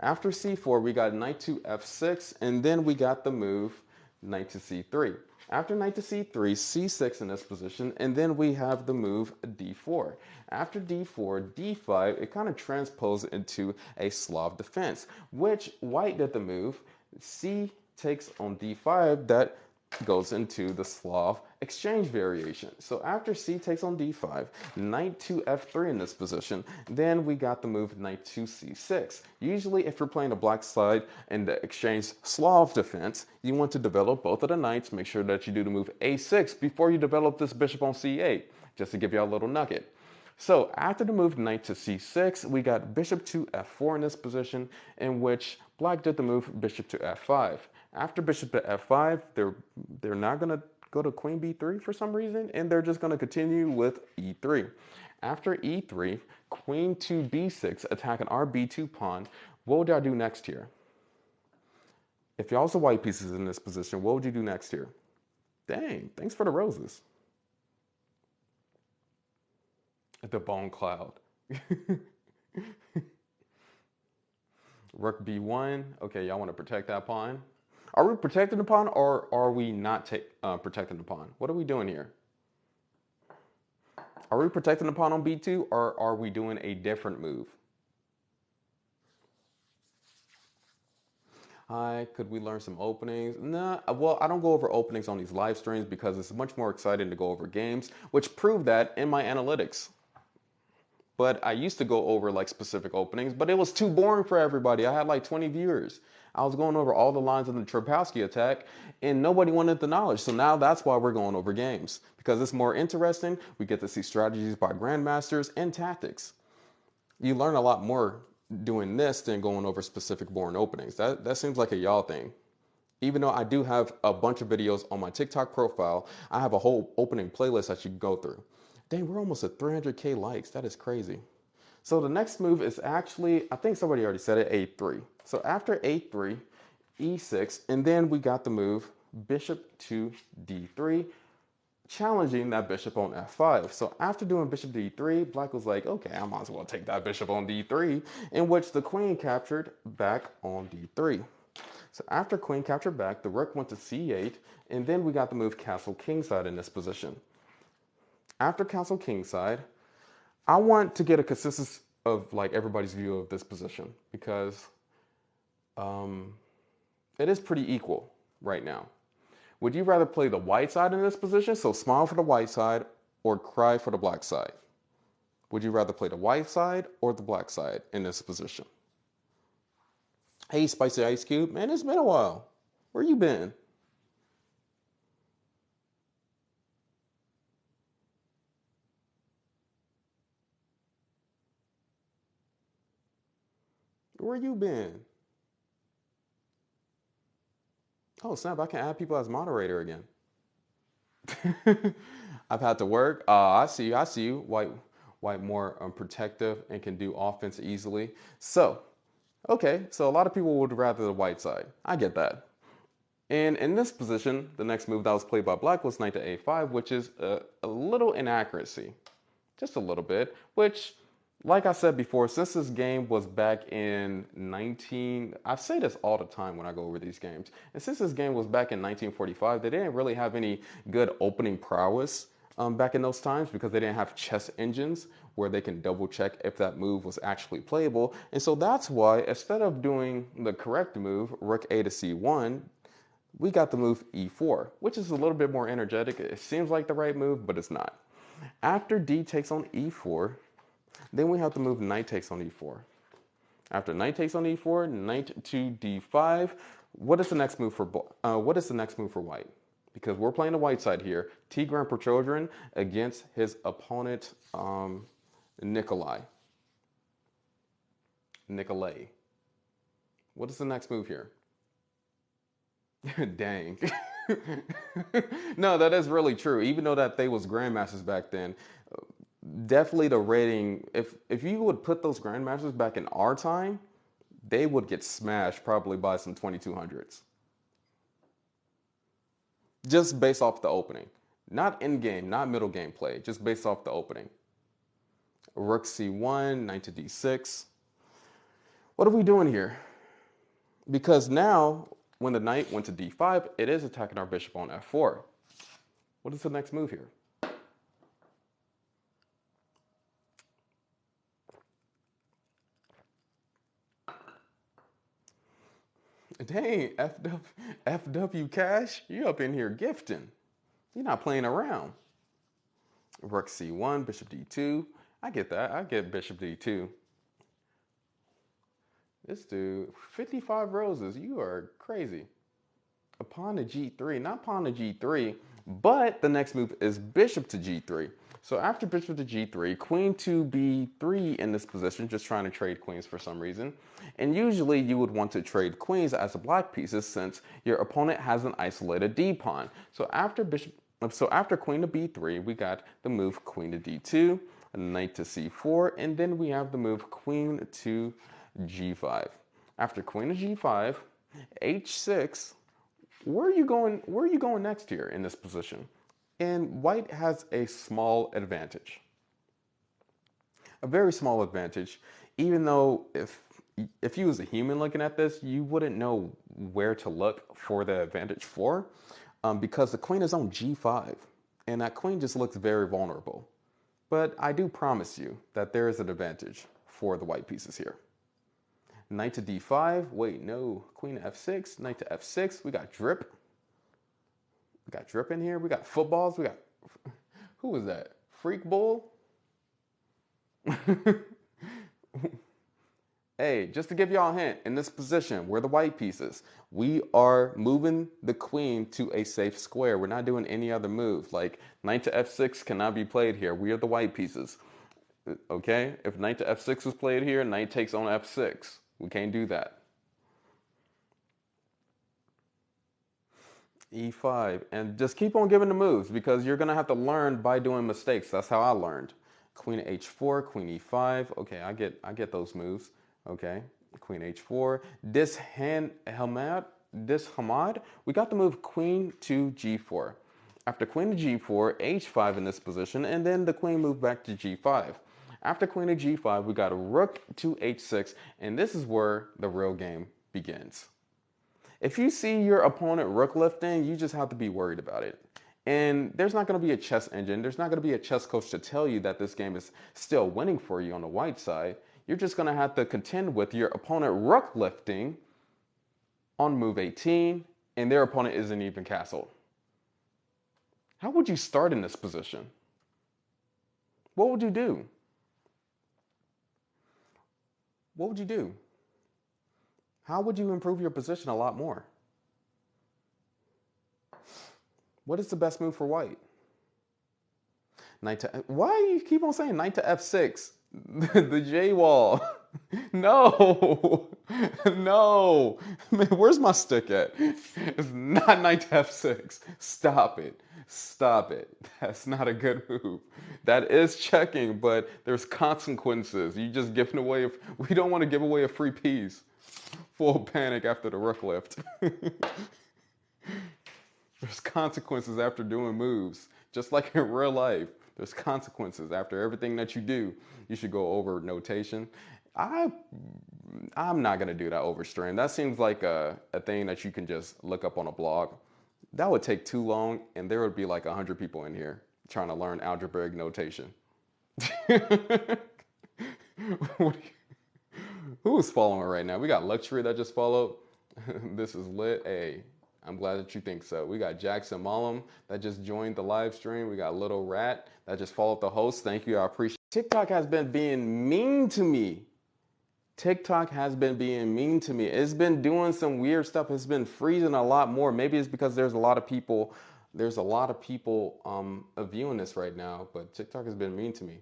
After C4, we got knight to F6, and then we got the move knight to C3. After knight to C3, C6 in this position, and then we have the move D4. After D4, D5, it kind of transposed into a Slav defense, which white did the move. C takes on D5, that goes into the Slav exchange variation. So after C takes on D5, knight to F3 in this position, then we got the move knight to C6. Usually if you're playing the black side in the exchange Slav defense, you want to develop both of the knights, make sure that you do the move A6 before you develop this bishop on C8, just to give you a little nugget. So after the move knight to C6, we got bishop to F4 in this position, in which black did the move bishop to F5. After bishop to F5, they're not going to go to queen B3 for some reason, and they're just going to continue with E3. After E3, queen to B6, attacking our B2 pawn. What would I do next here? If y'all saw white pieces in this position, what would you do next here? Dang, thanks for the roses. The bone cloud. Rook B1. Okay, y'all want to protect that pawn? Are we protecting the pawn, or are we not protecting the pawn? What are we doing here? Are we protecting the pawn on B2, or are we doing a different move? Hi, could we learn some openings? Nah, well, I don't go over openings on these live streams because it's much more exciting to go over games, which prove that in my analytics. But I used to go over like specific openings, but it was too boring for everybody. I had like 20 viewers. I was going over all the lines of the Trapowski attack, and nobody wanted the knowledge. So now that's why we're going over games, because it's more interesting. We get to see strategies by grandmasters and tactics. You learn a lot more doing this than going over specific boring openings. That seems like a y'all thing. Even though I do have a bunch of videos on my TikTok profile, I have a whole opening playlist that you can go through. Dang, we're almost at 300K likes. That is crazy. So the next move is actually, I think somebody already said it, A3. So after A3, E6, and then we got the move bishop to D3, challenging that bishop on F5. So after doing bishop to D3, black was like, okay, I might as well take that bishop on D3, in which the queen captured back on D3. So after queen captured back, the rook went to C8, and then we got the move castle kingside in this position. After castle kingside, I want to get a consensus of like everybody's view of this position, because it is pretty equal right now. Would you rather play the white side in this position, so smile for the white side, or cry for the black side? Would you rather play the white side or the black side in this position? Hey, Spicy Ice Cube, man, it's been a while. Where you been? Where you been? Oh, snap, I can add people as moderator again. I've had to work. I see you. White more protective and can do offense easily. So, okay, so a lot of people would rather the white side. I get that. And in this position, the next move that was played by black was knight to a5, which is a little inaccuracy. Just a little bit, which, like I said before, since this game was back in I say this all the time when I go over these games, and since this game was back in 1945, they didn't really have any good opening prowess back in those times because they didn't have chess engines where they can double check if that move was actually playable. And so that's why, instead of doing the correct move, rook a to c1, we got the move e4, which is a little bit more energetic. It seems like the right move, but it's not. After d takes on e4, then we have to move knight takes on e4. After knight takes on e4, knight to d5. What is the next move for white? Because we're playing the white side here. Tigran Petrosian against his opponent Nikolai. What is the next move here? Dang. No, that is really true. Even though that they was grandmasters back then, definitely the rating, if you would put those grandmasters back in our time, they would get smashed probably by some 2200s. Just based off the opening. Not in game, not middle game play, just based off the opening. Rook c1, knight to d6. What are we doing here? Because now, when the knight went to d5, it is attacking our bishop on f4. What is the next move here? Dang, FW Cash, you up in here gifting. You're not playing around. Rook c1, bishop d2. I get that. I get bishop d2. This dude, 55 roses. You are crazy. A pawn to g3, not pawn to g3, but the next move is bishop to g3. So after bishop to g3, queen to b3 in this position, just trying to trade queens for some reason. And usually you would want to trade queens as black pieces since your opponent has an isolated d-pawn. So after queen to b3, we got the move queen to d2, knight to c4, and then we have the move queen to g5. After queen to g5, h6. Where are you going next here in this position? And white has a small advantage. A very small advantage, even though if you was a human looking at this, you wouldn't know where to look for the advantage for, because the queen is on g5, and that queen just looks very vulnerable. But I do promise you that there is an advantage for the white pieces here. Knight to d5. Wait, no. Queen to f6. Knight to f6. We got drip. We got drip in here. We got footballs. We got... Who was that? Freak Bull? Hey, just to give y'all a hint, in this position, we're the white pieces. We are moving the queen to a safe square. We're not doing any other move. Like, knight to f6 cannot be played here. We are the white pieces. Okay? If knight to f6 was played here, knight takes on f6. We can't do that. e5. And just keep on giving the moves because you're going to have to learn by doing mistakes. That's how I learned. Queen h4, queen e5. Okay, I get those moves. Okay, queen h4. This Hamad, we got the move queen to g4. After queen to g4, h5 in this position, and then the queen moved back to g5. After queen to g5, we got a rook to h6, and this is where the real game begins. If you see your opponent rook lifting, you just have to be worried about it. And there's not going to be a chess engine. There's not going to be a chess coach to tell you that this game is still winning for you on the white side. You're just going to have to contend with your opponent rook lifting on move 18, and their opponent isn't even castled. How would you start in this position? What would you do? What would you do? How would you improve your position a lot more? What is the best move for white? Knight to... Why do you keep on saying knight to f6? The J wall. No. No, man, where's my stick at? It's not knight to f6. Stop it. Stop it. That's not a good move. That is checking, but there's consequences. You just giving away. We don't want to give away a free piece. Full panic after the rook lift. There's consequences after doing moves. Just like in real life, there's consequences after everything that you do. You should go over notation. I I'm not gonna do that over stream. That seems like a thing that you can just look up on a blog. That would take too long, and there would be like 100 people in here trying to learn algebraic notation. Who's following right now? We got Luxury that just followed. This is lit. Hey, I'm glad that you think so. We got Jackson Mullum that just joined the live stream. We got Little Rat that just followed the host. Thank you. I appreciate it. TikTok has been being mean to me. TikTok has been being mean to me. It's been doing some weird stuff. It's been freezing a lot more. Maybe it's because there's a lot of people viewing this right now, but TikTok has been mean to me.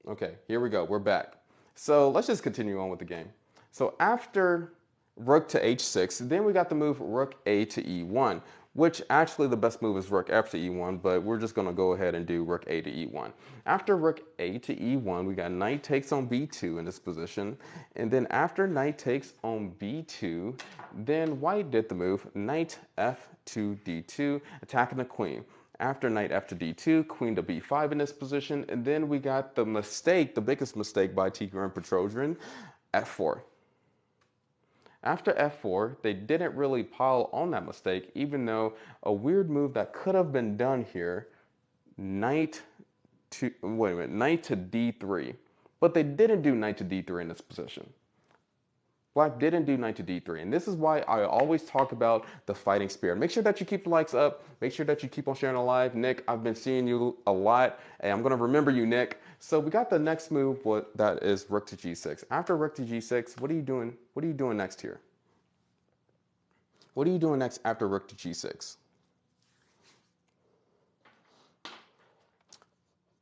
Okay, here we go. We're back. So let's just continue on with the game. So after rook to h6, then we got the move rook a to e1, which actually the best move is rook f to e1, but we're just going to go ahead and do rook a to e1. After rook a to e1, we got knight takes on b2 in this position, and then after knight takes on b2, then white did the move knight f to d2, attacking the queen. After knight f to d2, queen to b5 in this position, and then we got the mistake, the biggest mistake by Tigran Petrosian, f4. After f4, they didn't really pile on that mistake, even though a weird move that could have been done here, knight to d3. But they didn't do knight to d3 in this position. Black didn't do knight to d3, and this is why I always talk about the fighting spirit. Make sure that you keep the likes up. Make sure that you keep on sharing alive. Nick, I've been seeing you a lot, and I'm going to remember you, Nick. So we got the next move, that is rook to g6. After rook to g6, what are you doing? What are you doing next here? What are you doing next after rook to g6?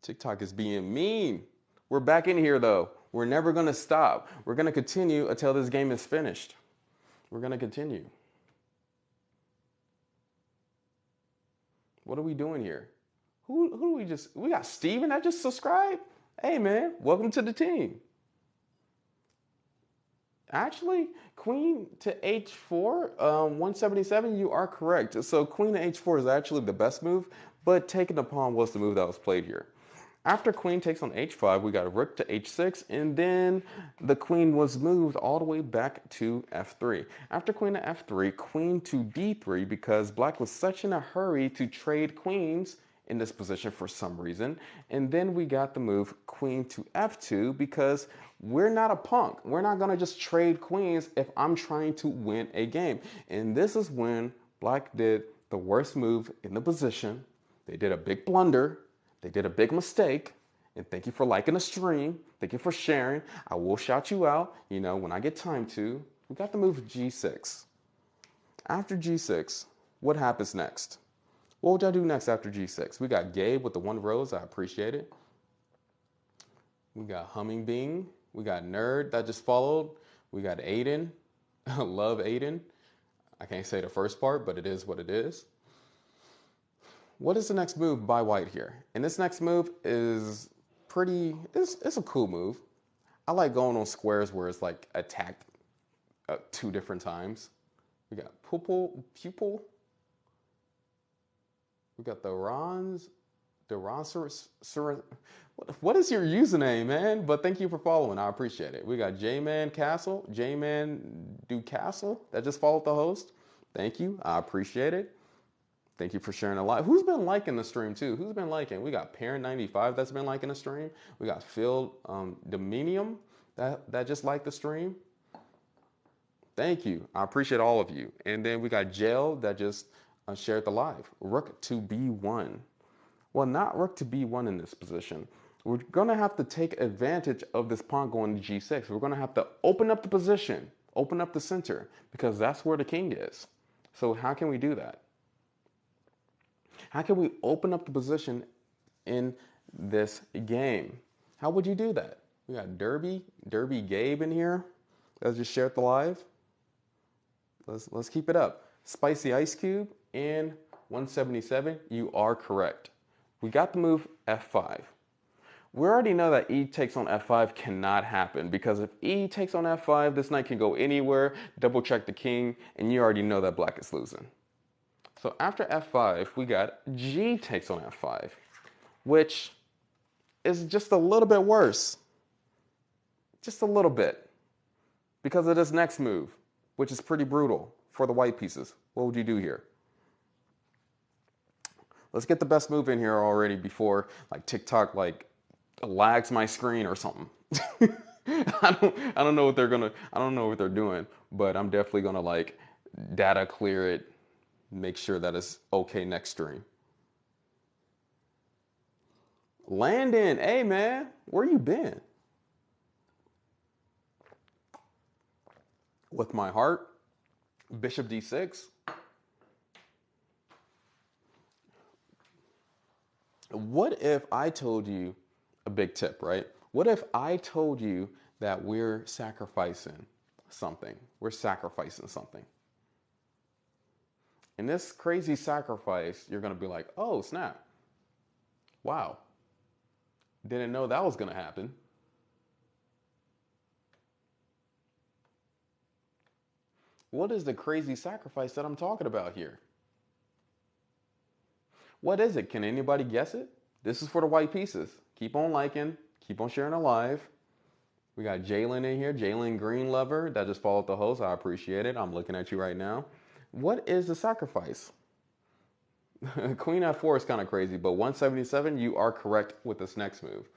TikTok is being mean. We're back in here, though. We're never going to stop. We're going to continue until this game is finished. We're going to continue. What are we doing here? We got Steven that just subscribed? Hey, man, welcome to the team. Actually, queen to h4, 177, you are correct. So queen to h4 is actually the best move, but taking the pawn was the move that was played here. After queen takes on h5, we got rook to h6, and then the queen was moved all the way back to f3. After queen to f3, queen to d3, because black was such in a hurry to trade queens in this position for some reason. And then we got the move queen to f2, because we're not a punk. We're not going to just trade queens if I'm trying to win a game. And this is when black did the worst move in the position. They did a big blunder. They did a big mistake, and thank you for liking the stream. Thank you for sharing. I will shout you out, when I get time to. We got the move g6. After g6, what happens next? What would y'all do next after g6? We got Gabe with the 1 rose. I appreciate it. We got Humming Bing. We got Nerd that just followed. We got Aiden. Love Aiden. I can't say the first part, but it is what it is. What is the next move by white here? And this next move is it's a cool move. I like going on squares where it's like attacked 2 different times. We got pupil. We got the what is your username, man? But thank you for following. I appreciate it. We got J-Man Castle, J-Man Do Castle that just followed the host. Thank you. I appreciate it. Thank you for sharing a lot. Who's been liking the stream too? Who's been liking? We got Parent95 that's been liking the stream. We got Phil Dominium that just liked the stream. Thank you. I appreciate all of you. And then we got Jail that just shared the live. Rook to b1. Well, not rook to b1 in this position. We're going to have to take advantage of this pawn going to g6. We're going to have to open up the position, open up the center, because that's where the king is. So how can we do that? How can we open up the position in this game? How would you do that? We got Derby Gabe in here that just shared the live. Let's keep it up. Spicy Ice Cube and 177, you are correct. We got the move F5. We already know that E takes on F5 cannot happen, because if E takes on F5, this knight can go anywhere, double check the king, and you already know that black is losing. So after F5, we got G takes on F5, which is just a little bit worse. Just a little bit. Because of this next move, which is pretty brutal for the white pieces. What would you do here? Let's get the best move in here already before like TikTok like lags my screen or something. I don't know what they're doing, but I'm definitely gonna like data clear it, make sure that it's okay next stream. Landon, hey man, where you been? With my heart, Bishop D6. What if I told you a big tip, right? What if I told you that we're sacrificing something? We're sacrificing something. In this crazy sacrifice, you're going to be like, oh, snap. Wow. Didn't know that was going to happen. What is the crazy sacrifice that I'm talking about here? What is it? Can anybody guess it? This is for the white pieces. Keep on liking, keep on sharing a live. We got Jalen in here, Jalen Green Lover, that just followed the host. I appreciate it. I'm looking at you right now. What is the sacrifice? Queen F4 is kind of crazy, but 177, you are correct with this next move.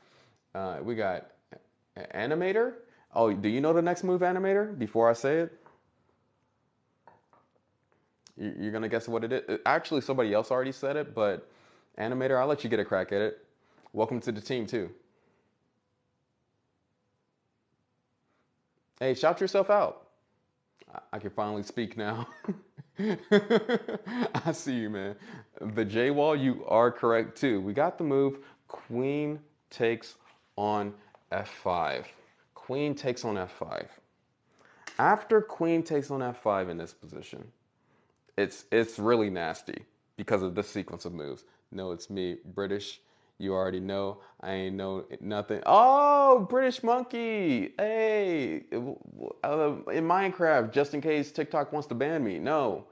We got Animator. Oh, do you know the next move, Animator, before I say it? You're going to guess what it is? Actually, somebody else already said it, but Animator, I'll let you get a crack at it. Welcome to the team, too. Hey, shout yourself out. I can finally speak now. I see you, man. The J-Wall, you are correct, too. We got the move Queen takes on F5. Queen takes on F5. After Queen takes on F5 in this position, it's really nasty because of this sequence of moves. No, it's me, British. You already know. I ain't know nothing. Oh, British Monkey. Hey, in Minecraft, just in case TikTok wants to ban me. No.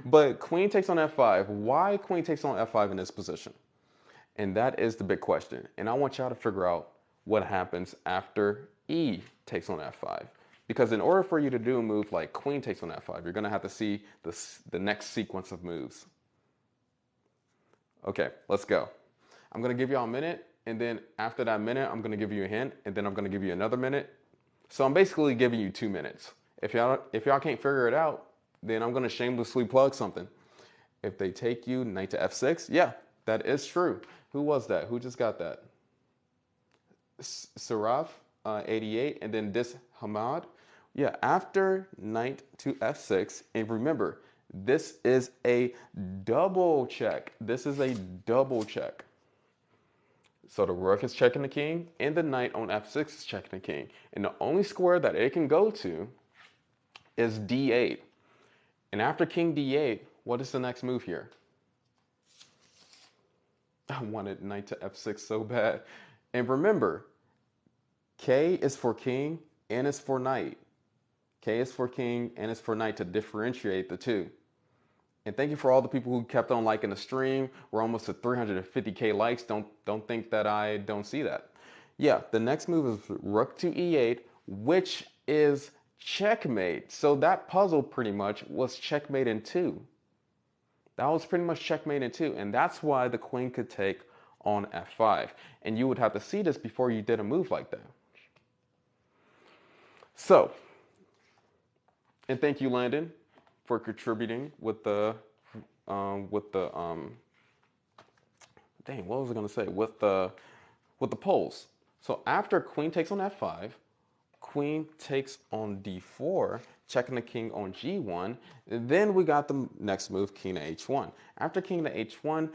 But Queen takes on F5. Why Queen takes on F5 in this position? And that is the big question. And I want y'all to figure out what happens after E takes on F5. Because in order for you to do a move like Queen takes on F5, you're going to have to see the next sequence of moves. Okay, let's go. I'm going to give y'all a minute, and then after that minute, I'm going to give you a hint, and then I'm going to give you another minute. So I'm basically giving you 2 minutes. If y'all can't figure it out, then I'm going to shamelessly plug something. If they take you knight to F6, yeah, that is true. Who was that? Who just got that? Saraf, 88, and then this Hamad. Yeah, after knight to F6, and remember, this is a double check. This is a double check. So the rook is checking the king, and the knight on F6 is checking the king. And the only square that it can go to is D8. And after king D8, what is the next move here? I wanted knight to F6 so bad. And remember, K is for king, N is for knight. K is for king, N is for knight to differentiate the two. And thank you for all the people who kept on liking the stream. We're almost at 350K likes. Don't think that I don't see that. Yeah, the next move is rook to E8, which is checkmate. So that puzzle pretty much was checkmate in 2. That was pretty much checkmate in 2. And that's why the queen could take on F5. And you would have to see this before you did a move like that. So, and thank you, Landon, for contributing with the dang, what was I gonna say? With the polls. So after queen takes on F5, queen takes on D4, checking the king on G1, then we got the next move, king to H1. After king to H1,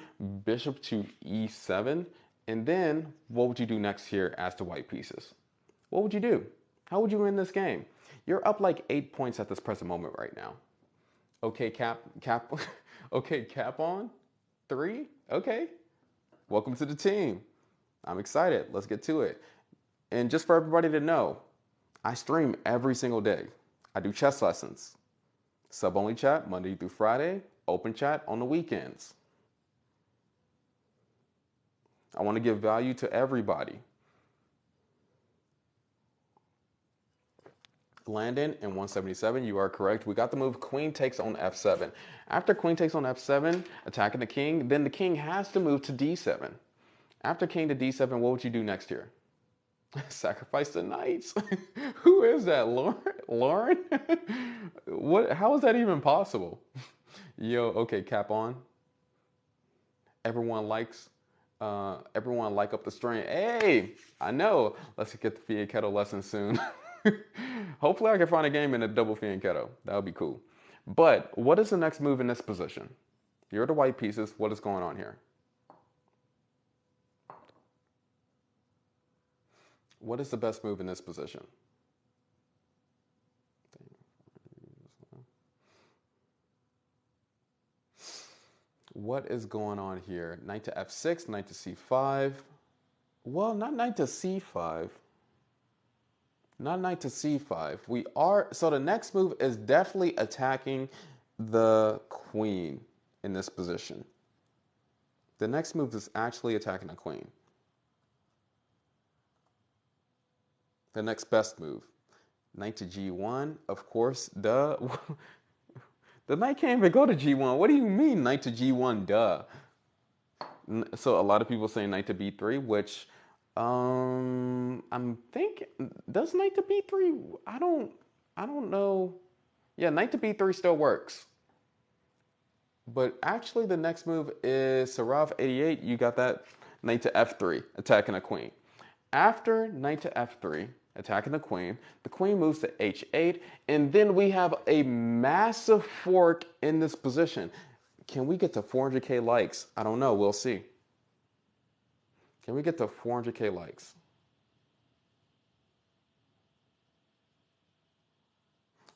bishop to E7, and then what would you do next here as to white pieces? What would you do? How would you win this game? You're up like 8 points at this present moment right now. Okay, cap, okay, cap on 3. Okay, welcome to the team. I'm excited. Let's get to it. And just for everybody to know, I stream every single day. I do chess lessons. Sub-only chat Monday through Friday, open chat on the weekends. I want to give value to everybody. Landon in 177, you are correct. We got the move queen takes on f7. After queen takes on f7, attacking the king, then the king has to move to d7. After king to d7, what would you do next here? Sacrifice the knights. Who is that, Lauren? Lauren? What? How is that even possible? Yo, okay, cap on. Everyone likes. Everyone like up the stream. Hey, I know. Let's get the fianchetto lesson soon. Hopefully I can find a game in a double fianchetto. That would be cool. But what is the next move in this position? You're the white pieces. What is going on here? What is the best move in this position? What is going on here? Knight to f6, knight to c5. Well, not knight to c5. Not knight to c5. So the next move is definitely attacking the queen in this position. The next move is actually attacking the queen. The next best move. Knight to g1, of course, duh. The knight can't even go to g1. What do you mean, knight to g1, duh? So a lot of people say knight to b3, which I'm thinking, does knight to b3? I don't know. Yeah, knight to b3 still works. But actually, the next move is Sarav 88. You got that knight to f3, attacking a queen. After knight to f3, attacking the queen moves to h8, and then we have a massive fork in this position. Can we get to 400K likes? I don't know. We'll see. Can we get to 400K likes?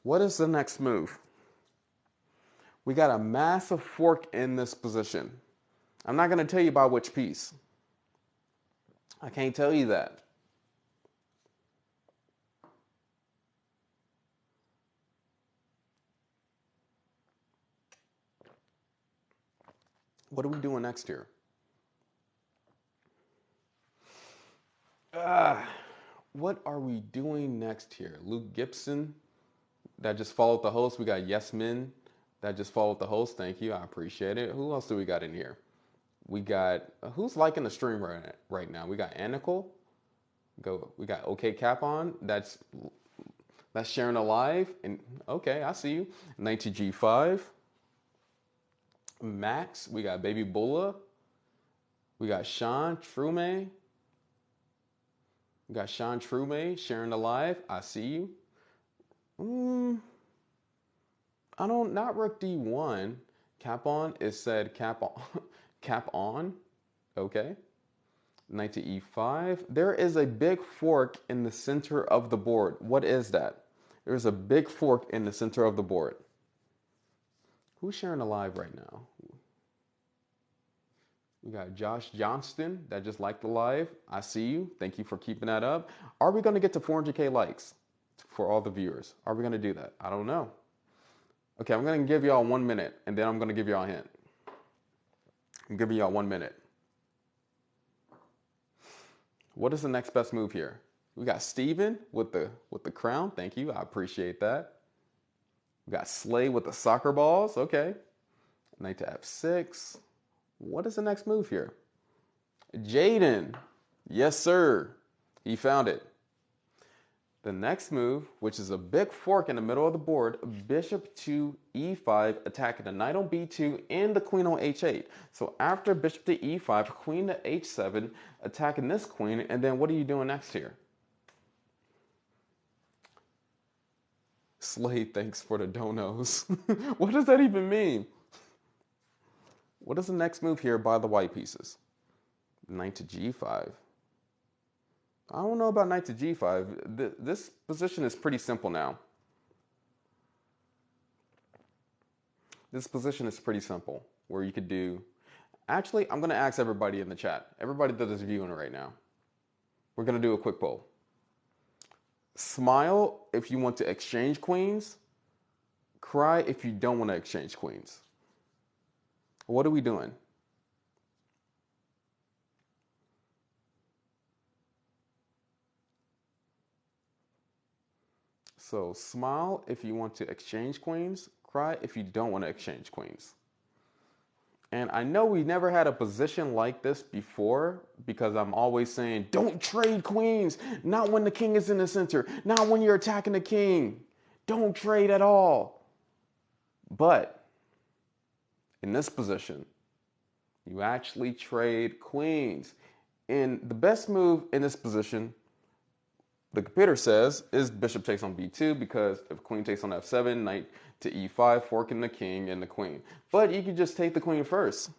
What is the next move? We got a massive fork in this position. I'm not going to tell you by which piece. I can't tell you that. What are we doing next here? What are we doing next here? Luke Gibson, that just followed the host. We got Yes Men, that just followed the host. Thank you. I appreciate it. Who else do we got in here? We got, who's liking the stream right now? We got Anical. We got OK Cap on. That's sharing a live. And okay, I see you. Knight to G5. Max. We got Baby Bulla. We got Sean Trume. We got Sean Trume sharing the live. I see you. Not rook d1. Cap on is said cap on. Cap on. Okay. Knight to e5. There is a big fork in the center of the board. What is that? There's a big fork in the center of the board. Who's sharing a live right now? We got Josh Johnston that just liked the live. I see you. Thank you for keeping that up. Are we going to get to 400K likes for all the viewers? Are we going to do that? I don't know. Okay, I'm going to give y'all 1 minute, and then I'm going to give y'all a hint. I'm giving y'all 1 minute. What is the next best move here? We got Steven with the crown. Thank you. I appreciate that. We got Slay with the soccer balls. Okay. Knight to f6. What is the next move here? Jaden. Yes, sir. He found it. The next move, which is a big fork in the middle of the board, bishop to e5, attacking the knight on b2 and the queen on h8. So after bishop to e5, queen to h7, attacking this queen, and then what are you doing next here? Slade, thanks for the donos. What does that even mean? What is the next move here by the white pieces? Knight to g5. I don't know about knight to g5. This position is pretty simple now. This position is pretty simple, where you could do... Actually, I'm going to ask everybody in the chat, everybody that is viewing right now. We're going to do a quick poll. Smile if you want to exchange queens. Cry if you don't want to exchange queens. What are we doing? So smile if you want to exchange queens. Cry if you don't want to exchange queens. And I know we never had a position like this before because I'm always saying, don't trade queens. Not when the king is in the center. Not when you're attacking the king. Don't trade at all. But in this position, you actually trade queens. And the best move in this position, the computer says, is bishop takes on b2 because if queen takes on f7, knight to e5, forking the king and the queen. But you can just take the queen first.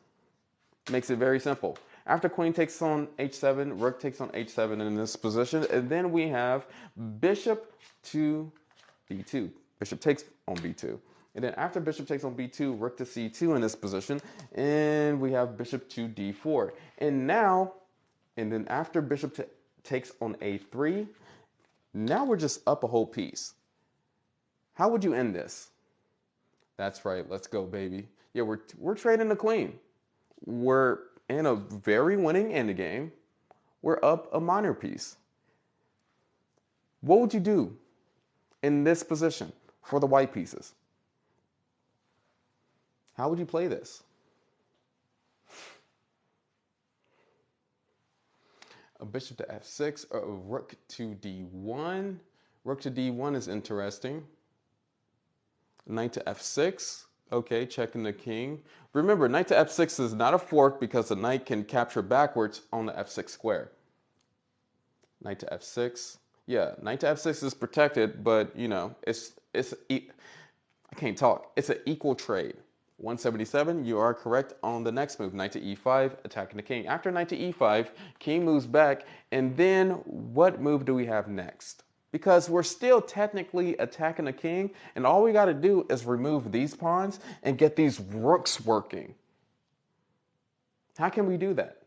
Makes it very simple. After queen takes on h7, rook takes on h7 in this position, and then we have bishop to b2. Bishop takes on b2. And then after bishop takes on b2, rook to c2 in this position, and we have bishop to d4. And then after bishop takes on a3, now we're just up a whole piece. How would you end this? That's right. Let's go, baby. Yeah, we're trading the queen. We're in a very winning endgame. We're up a minor piece. What would you do in this position for the white pieces? How would you play this? A bishop to f6, or a rook to d1. Rook to d1 is interesting. Knight to f6. Okay, checking the king. Remember, knight to f6 is not a fork because the knight can capture backwards on the f6 square. Knight to f6. Yeah, knight to f6 is protected, but you know, I can't talk. It's an equal trade. 177, you are correct on the next move. Knight to e5, attacking the king. After knight to e5, king moves back, and then what move do we have next? Because we're still technically attacking the king, and all we got to do is remove these pawns and get these rooks working. How can we do that?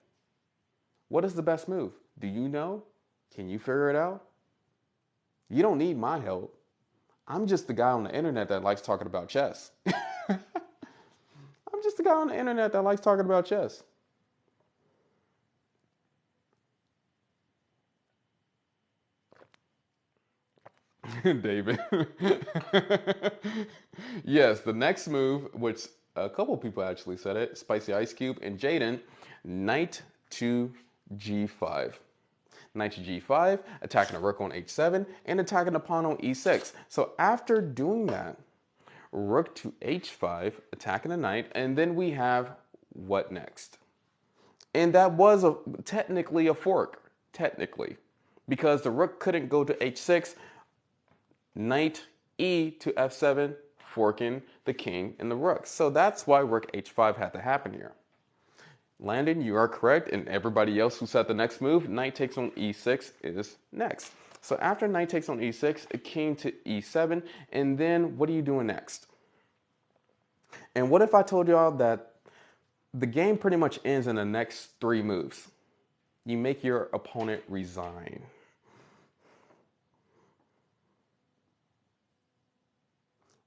What is the best move? Do you know? Can you figure it out? You don't need my help. I'm just the guy on the internet that likes talking about chess. I'm just the guy on the internet that likes talking about chess. David. Yes, the next move, which a couple people actually said it, Spicy Ice Cube and Jaden, knight to g5. Knight to g5, attacking a rook on h7, and attacking a pawn on e6. So after doing that, rook to h5, attacking the knight, and then we have what next? And that was technically a fork, technically, because the rook couldn't go to h6, knight e to f7, forking the king and the rook. So that's why rook h5 had to happen here. Landon, you are correct, and everybody else who said the next move, knight takes on e6 is next. So after knight takes on e6, a king to e7, and then what are you doing next? And what if I told y'all that the game pretty much ends in the next 3 moves? You make your opponent resign.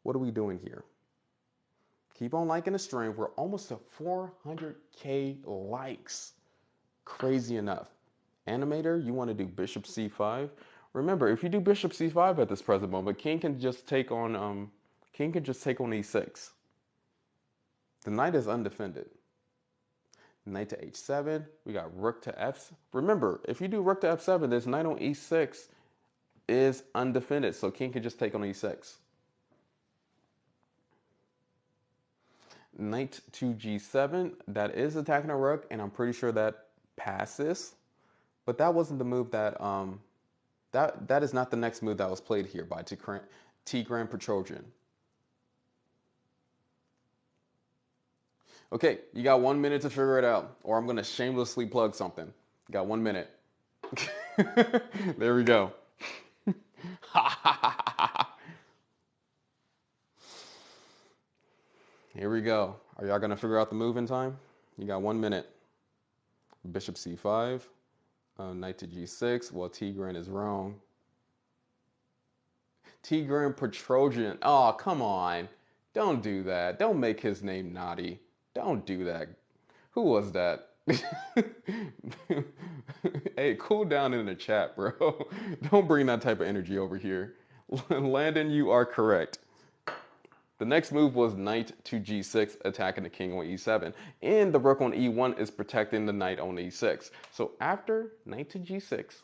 What are we doing here? Keep on liking the stream. We're almost to 400K likes. Crazy enough. Animator, you want to do bishop c5? Remember, if you do bishop c5 at this present moment, king can just take on e6. The knight is undefended. Knight to h7. We got rook to f. Remember, if you do rook to f7, this knight on e6 is undefended, so king can just take on e6. Knight to g7, that is attacking a rook, and I'm pretty sure that passes. But that wasn't the move that, that is not the next move that was played here by Tigran Petrosian. Okay, you got 1 minute to figure it out, or I'm going to shamelessly plug something. You got 1 minute. There we go. Here we go. Are y'all gonna figure out the move in time? You got 1 minute. Bishop c5, knight to g6. Well, Tigran is wrong. Tigran Petrosian. Oh, come on. Don't do that. Don't make his name naughty. Don't do that. Who was that? Hey, cool down in the chat, bro. Don't bring that type of energy over here. Landon, you are correct. The next move was knight to g6, attacking the king on e7. And the rook on e1 is protecting the knight on e6. So after knight to g6,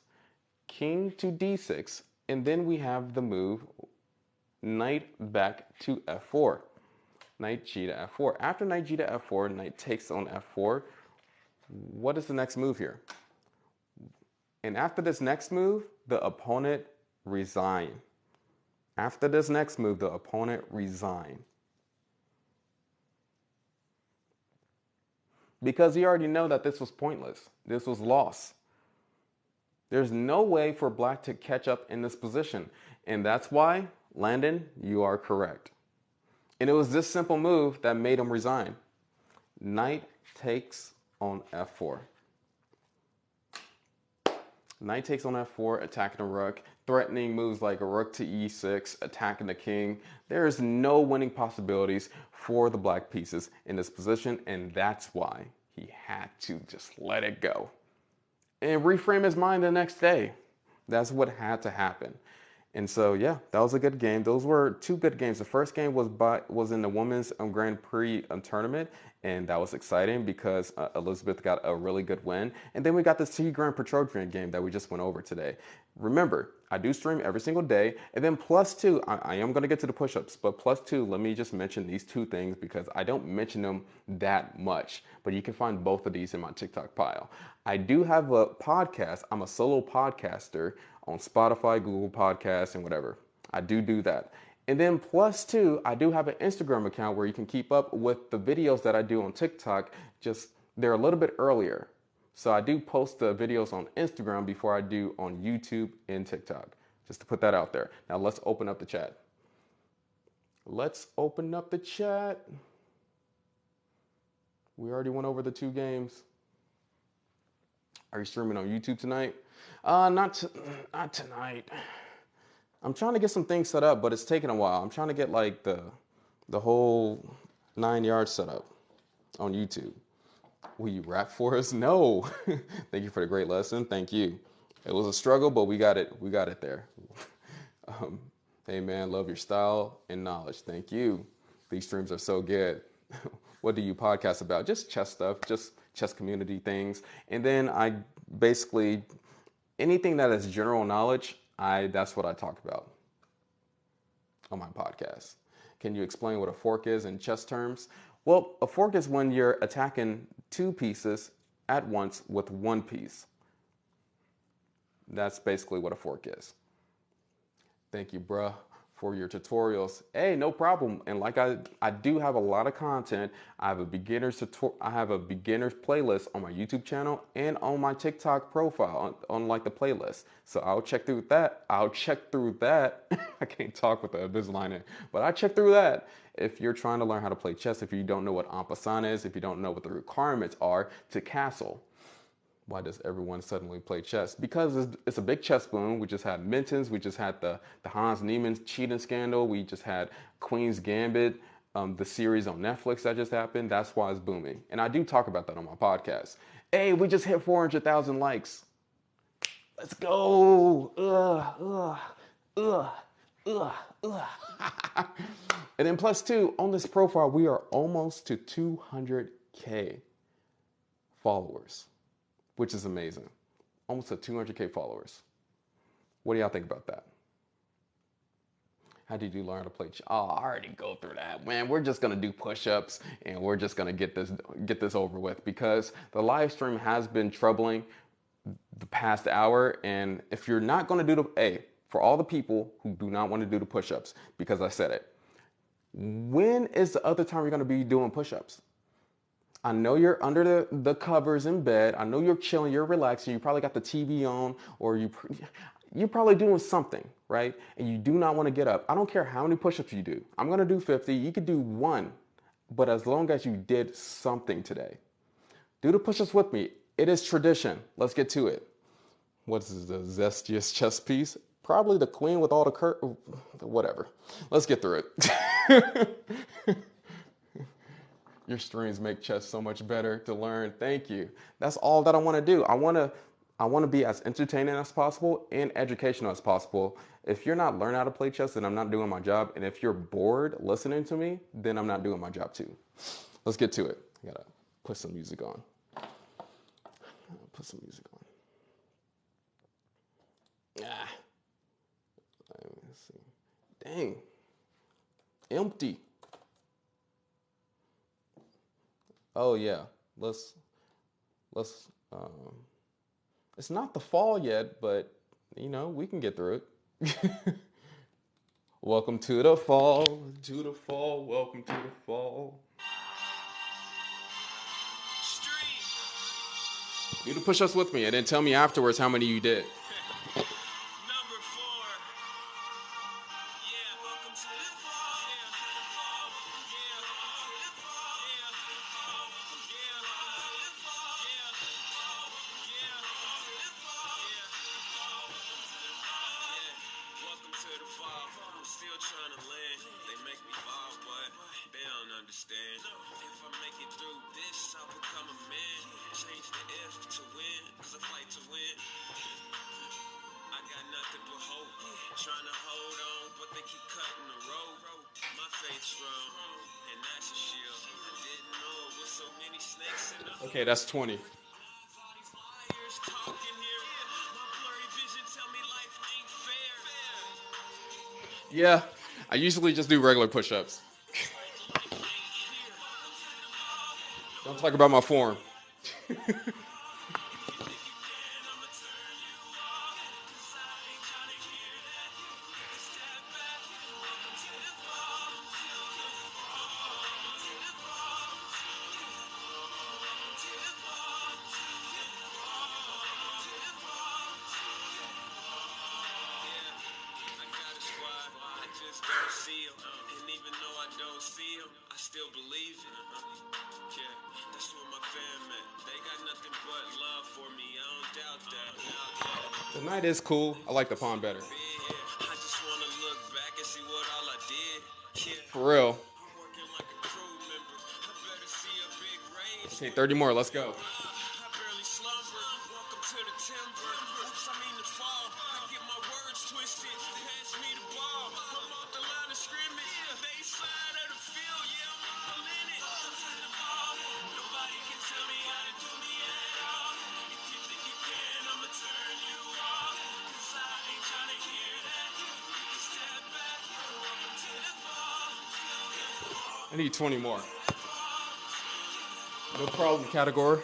king to d6, and then we have the move knight back to f4. Knight g to f4. After knight g to f4, knight takes on f4. What is the next move here? And after this next move, the opponent resign. After this next move, the opponent resign. Because you already know that this was pointless. This was lost. There's no way for black to catch up in this position. And that's why, Landon, you are correct. And it was this simple move that made him resign. Knight takes on f4. Knight takes on f4, attacking the rook, threatening moves like a rook to e6, attacking the king. There is no winning possibilities for the black pieces in this position, and that's why he had to just let it go and reframe his mind the next day. That's what had to happen. And so, yeah, that was a good game. Those were two good games. The first game was in the Women's Grand Prix tournament, and that was exciting because Elizabeth got a really good win. And then we got the Tigran Petrosian game that we just went over today. Remember, I do stream every single day. And then +2, I am going to get to the push-ups, but +2, let me just mention these two things because I don't mention them that much. But you can find both of these in my TikTok pile. I do have a podcast. I'm a solo podcaster on Spotify, Google Podcasts, and whatever. I do that. And then +2, I do have an Instagram account where you can keep up with the videos that I do on TikTok. Just they're a little bit earlier. So I do post the videos on Instagram before I do on YouTube and TikTok. Just to put that out there. Now let's open up the chat. Let's open up the chat. We already went over the two games. Are you streaming on YouTube tonight? Not tonight. I'm trying to get some things set up, but it's taking a while. I'm trying to get like the whole 9 yards set up on YouTube. Will you rap for us? No. Thank you for the great lesson. Thank you. It was a struggle, but we got it. We got it there. Hey man, love your style and knowledge. Thank you. These streams are so good. What do you podcast about? Just chess stuff, just chess community things. And then I basically, anything that is general knowledge, that's what I talk about on my podcast. Can you explain what a fork is in chess terms? Well, a fork is when you're attacking two pieces at once with one piece. That's basically what a fork is. Thank you, bruh, for your tutorials. Hey, no problem. And like I do have a lot of content. I have a beginner's playlist on my YouTube channel and on my TikTok profile on like the playlist. So I'll check through that. I can't talk with the Invisalign in, but I check through that. If you're trying to learn how to play chess, if you don't know what en passant is, if you don't know what the requirements are to castle. Why does everyone suddenly play chess? Because it's a big chess boom. We just had Minton's. We just had the Hans Niemann cheating scandal. We just had Queen's Gambit, the series on Netflix that just happened. That's why it's booming. And I do talk about that on my podcast. Hey, we just hit 400,000 likes. Let's go. And then +2, on this profile, we are almost to 200K followers, which is amazing. Almost to 200K followers. What do y'all think about that? How did you learn how to play chess? Oh, I already go through that. Man, we're just gonna do push-ups and we're just gonna get this over with because the live stream has been troubling the past hour. And if you're not gonna do for all the people who do not want to do the push-ups, because I said it, when is the other time you're gonna be doing push-ups? I know you're under the covers in bed. I know you're chilling, you're relaxing. You probably got the TV on, or you're probably doing something, right? And you do not want to get up. I don't care how many push-ups you do. I'm going to do 50. You could do one, but as long as you did something today. Do the push-ups with me. It is tradition. Let's get to it. What is the zestiest chess piece? Probably the queen with all the whatever. Let's get through it. Your streams make chess so much better to learn. Thank you. That's all that I want to do. I want to be as entertaining as possible and educational as possible. If you're not learning how to play chess, then I'm not doing my job. And if you're bored listening to me, then I'm not doing my job too. Let's get to it. I gotta put some music on. Put some music on. Ah. Let's see. Dang. Empty. Oh yeah. Let's it's not the fall yet, but you know, we can get through it. Welcome to the fall, welcome to the fall. Do the push-ups with me and then tell me afterwards how many you did. Okay, that's 20. Yeah, I usually just do regular push-ups. Don't talk about my form. The night is cool. I like the pawn better. For real. Okay, 30 more. Let's go. I need 20 more. No problem, category.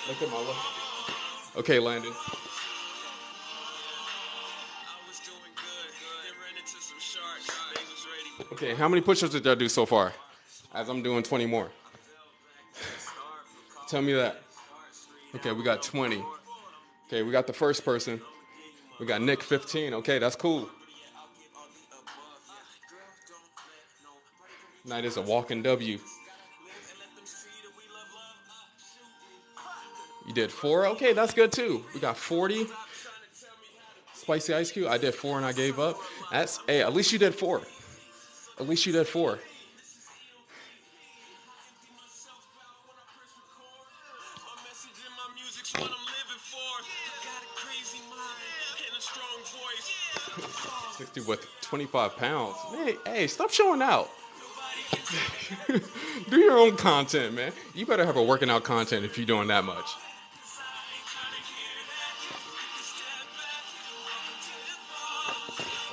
Look at my look. Okay, Landon. Okay, how many push-ups did y'all do so far? As I'm doing 20 more. Tell me that. Okay, we got 20. Okay, we got the first person. We got Nick, 15. Okay, that's cool. Night is a walking W. You did 4? Okay, that's good too. We got 40. Spicy ice cube. I did 4 and I gave up. Hey, at least you did 4. At least you did 4. With 25 pounds. Hey, stop showing out. Do your own content, man. You better have a working out content if you're doing that much.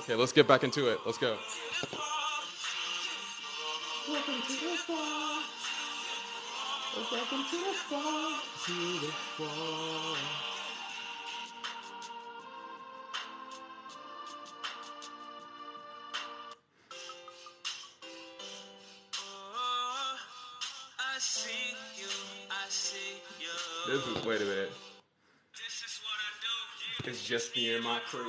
Okay, let's get back into it. Let's go. Welcome to the fall. Welcome to the fall. To the fall. I see This is, wait a minute. It's just me and my crew.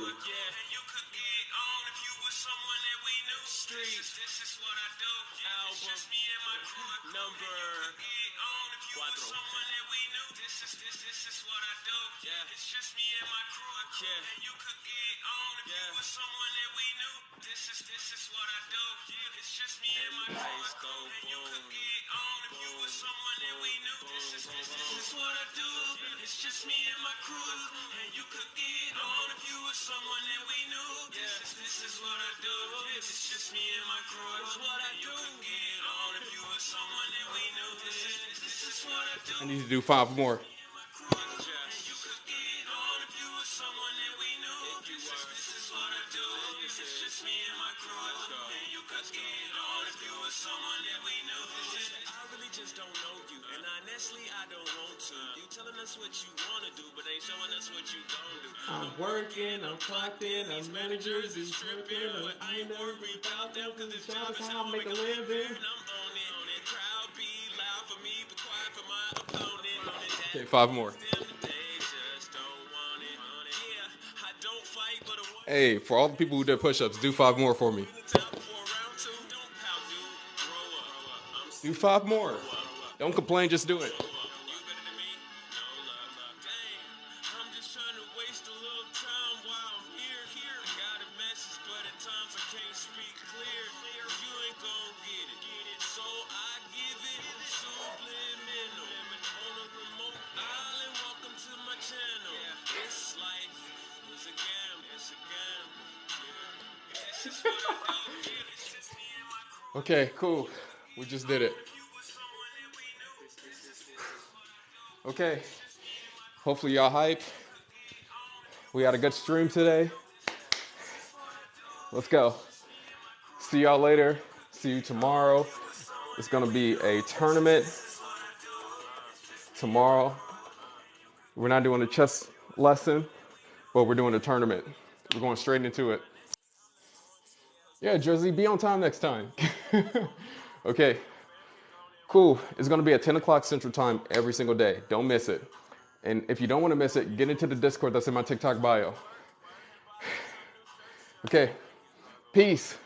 I need to do 5 more. I'm working, I'm clocked in, I'm managers is tripping, I ain't never without them, cause the job is how I make a living. Okay, 5 more. Hey, for all the people who did push-ups, do 5 more for me. Do 5 more. Don't complain, just do it. Okay, cool. We just did it. Okay. Hopefully y'all hype. We had a good stream today. Let's go. See y'all later. See you tomorrow. It's gonna be a tournament tomorrow. We're not doing a chess lesson, but we're doing a tournament. We're going straight into it. Yeah, Jersey, be on time next time. Okay, cool. It's gonna be at 10 o'clock Central Time every single day. Don't miss it. And if you don't wanna miss it, get into the Discord that's in my TikTok bio. Okay, peace.